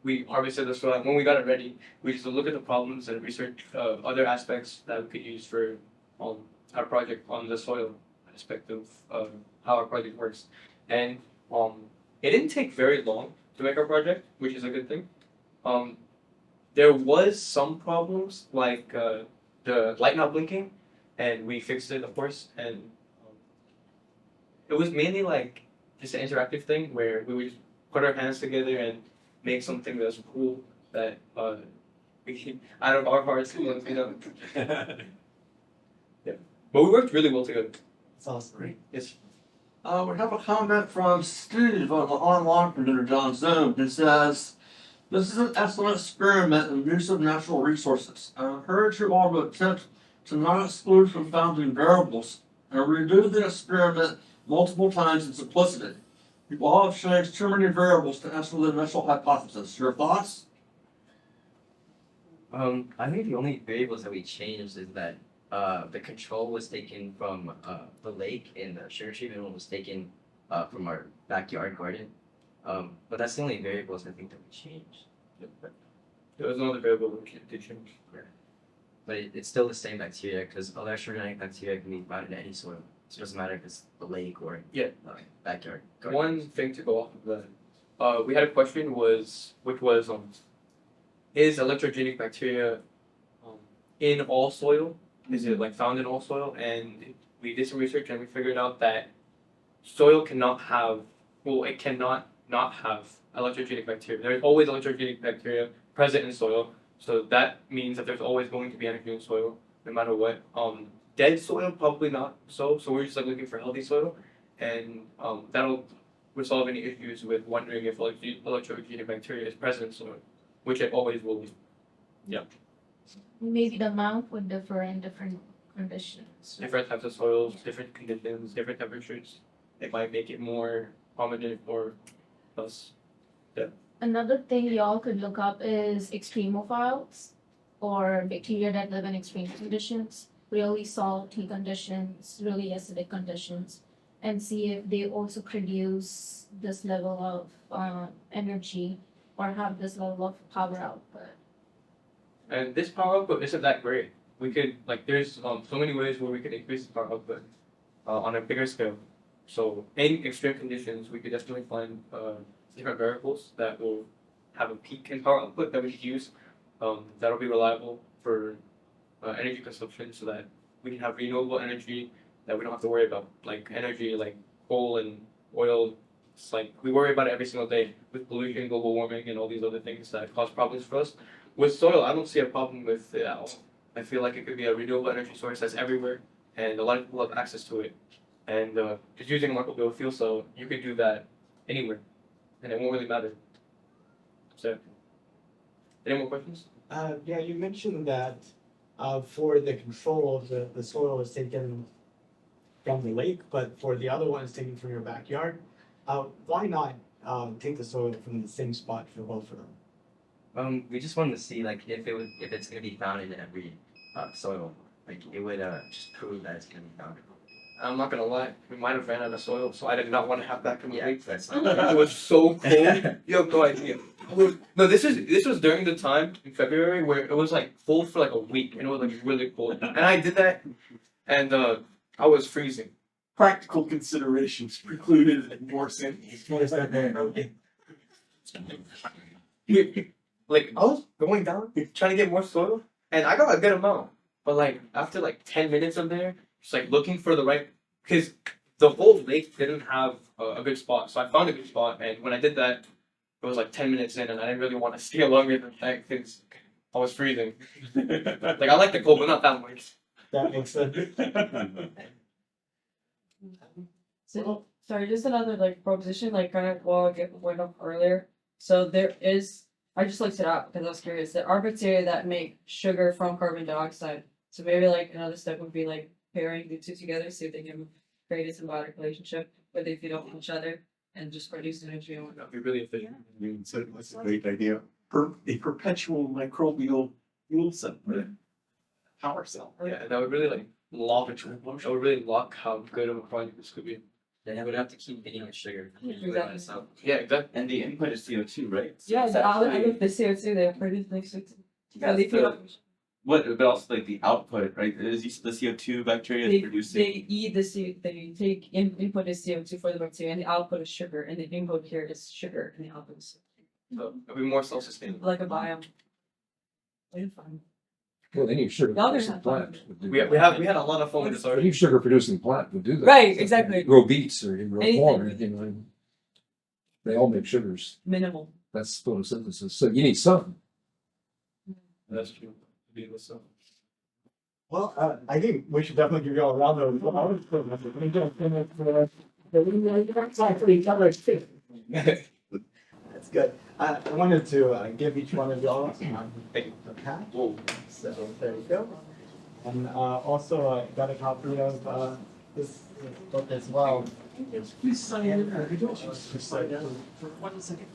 We harvested the soil, and when we got it ready, we just look at the problems and research other aspects that we could use for our project on the soil aspect of how our project works. And it didn't take very long to make our project, which is a good thing. There was some problems like the light not blinking, and we fixed it, of course. And it was mainly like just an interactive thing where we would just put our hands together and make something that's cool that we out of our hearts, Yeah, but we worked really well together. It's awesome. Great. Yes. We have a comment from Steve online on Zoom. It says, "This is an excellent experiment in use of natural resources. I encourage you all to attempt to not exclude from founding variables and redo the experiment multiple times in simplicity. You all have changed too many variables to answer the initial hypothesis. Your thoughts?" I think the only variables that we changed is that the control was taken from the lake, and the sugar treatment was taken from our backyard garden. But that's the only variables I think that we changed. There was another variable we did change. But it's still the same bacteria, because electrogenic bacteria can be found in any soil. So it doesn't matter if it's the lake or backyard garden. One thing to go off of that, we had a question which was is electrogenic bacteria in all soil? Is it like found in all soil? And we did some research and we figured out that soil cannot not have electrogenic bacteria. There's always electrogenic bacteria present in soil, so that means that there's always going to be energy in soil. no matter what. Dead soil probably not so. So we're just like looking for healthy soil, and that'll resolve any issues with wondering if electrogenic bacteria is present in soil, which it always will be. Yeah. Maybe the amount would differ in different conditions. Different types of soils, different conditions, different temperatures. It might make it more prominent or less. Another thing y'all could look up is extremophiles, or bacteria that live in extreme conditions, really salty conditions, really acidic conditions, and see if they also produce this level of energy or have this level of power output. And this power output isn't that great. We could, like, there's so many ways where we could increase the power output on a bigger scale. So in extreme conditions, we could definitely find different variables that will have a peak in power output that we could use. That'll be reliable for energy consumption, so that we can have renewable energy that we don't have to worry about, like energy like coal and oil. It's like we worry about it every single day with pollution, global warming, and all these other things that cause problems for us. With soil, I don't see a problem with it at all. I feel like it could be a renewable energy source that's everywhere, and a lot of people have access to it. And just using a microbial fuel cell, you could do that anywhere, and it won't really matter. So, any more questions? Yeah, you mentioned that for the control of the soil is taken from the lake, but for the other one is taken from your backyard. Why not take the soil from the same spot for both of them? We just wanted to see like if it's gonna be found in every soil. Like it would just prove that it's gonna be found. I'm not gonna lie, we might have ran out of soil, so I did not want to have that come Yeah, that's It was so cold. You have no idea. No, this was during the time in February where it was like full for like a week, and it was like really cold. And I did that, and I was freezing. Practical considerations precluded more sentence. Like I was going down trying to get more soil, and I got a good amount. But like after like 10 minutes of there, just like looking for the right, because the whole lake didn't have a good spot. So I found a good spot, and when I did that, it was like 10 minutes in, and I didn't really want to stay longer than that because I was freezing. Like I like the cold, but not that much. That makes sense. So, sorry, just another like proposition, like kind of what I went up earlier. So there is, I just looked it up because I was curious. There are bacteria that make sugar from carbon dioxide. So maybe like another step would be like pairing the two together, see if they can create a symbiotic relationship where they feed off each other and just produce energy and whatnot. That'd be really efficient. I mean, so that's a great idea. A perpetual microbial fuel cell, power cell. Yeah, that would really like lock it. That would really lock how good of a project this could be. Then I would have to keep feeding it sugar. Exactly. So, Yeah, exactly. And the input is CO2, right? So Yeah, it's the outlet actually- of the CO2 they produce like CO2. Yeah, they feed off What, but also like the output, right? Is the CO2 bacteria is producing? they eat the CO, they take input is CO2 for the bacteria and the output is sugar, and the input here is sugar and the output is So it'll be more self-sustainable. like a biome. Really fun. Well, any sugar Y'all producing gonna have plant would do We that. had a lot of fun with this already. Any sugar producing plant would do that. Right, exactly. Grow beets or you grow Anything. corn or anything like. They all make sugars. Minimal. That's photosynthesis. So you need some. That's true. Needless so. Well, I think we should definitely give you all a round of applause. That's good. I wanted to give each one of y'all a hat. So there you go. And also got a copy of this book as well. Please sign in. Sign down for 1 second.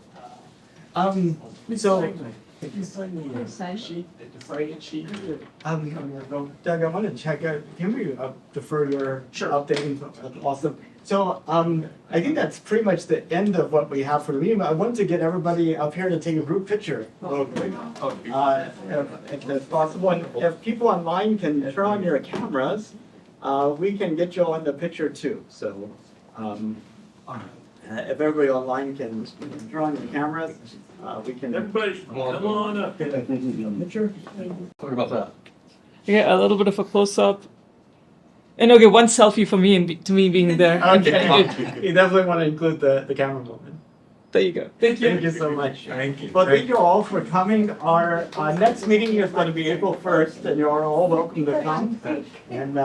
So If you sign the sheet, the defining sheet. Doug, I want to check out. Can we defer your updating? Awesome. So I think that's pretty much the end of what we have for the meeting. I wanted to get everybody up here to take a group picture real quick, if that's possible. And if people online can turn on your cameras, we can get you on the picture too. So if everybody online can turn on your cameras, we can. Everybody, come on up. Get a picture. Talk about that. Okay, a little bit of a close up. And okay, one selfie for me and to me being there. Okay. You definitely want to include the camera moment. There you go. Thank you so much. Thank you. Well, thank you all for coming. Our next meeting is going to be April 1st, and you're all welcome to come. And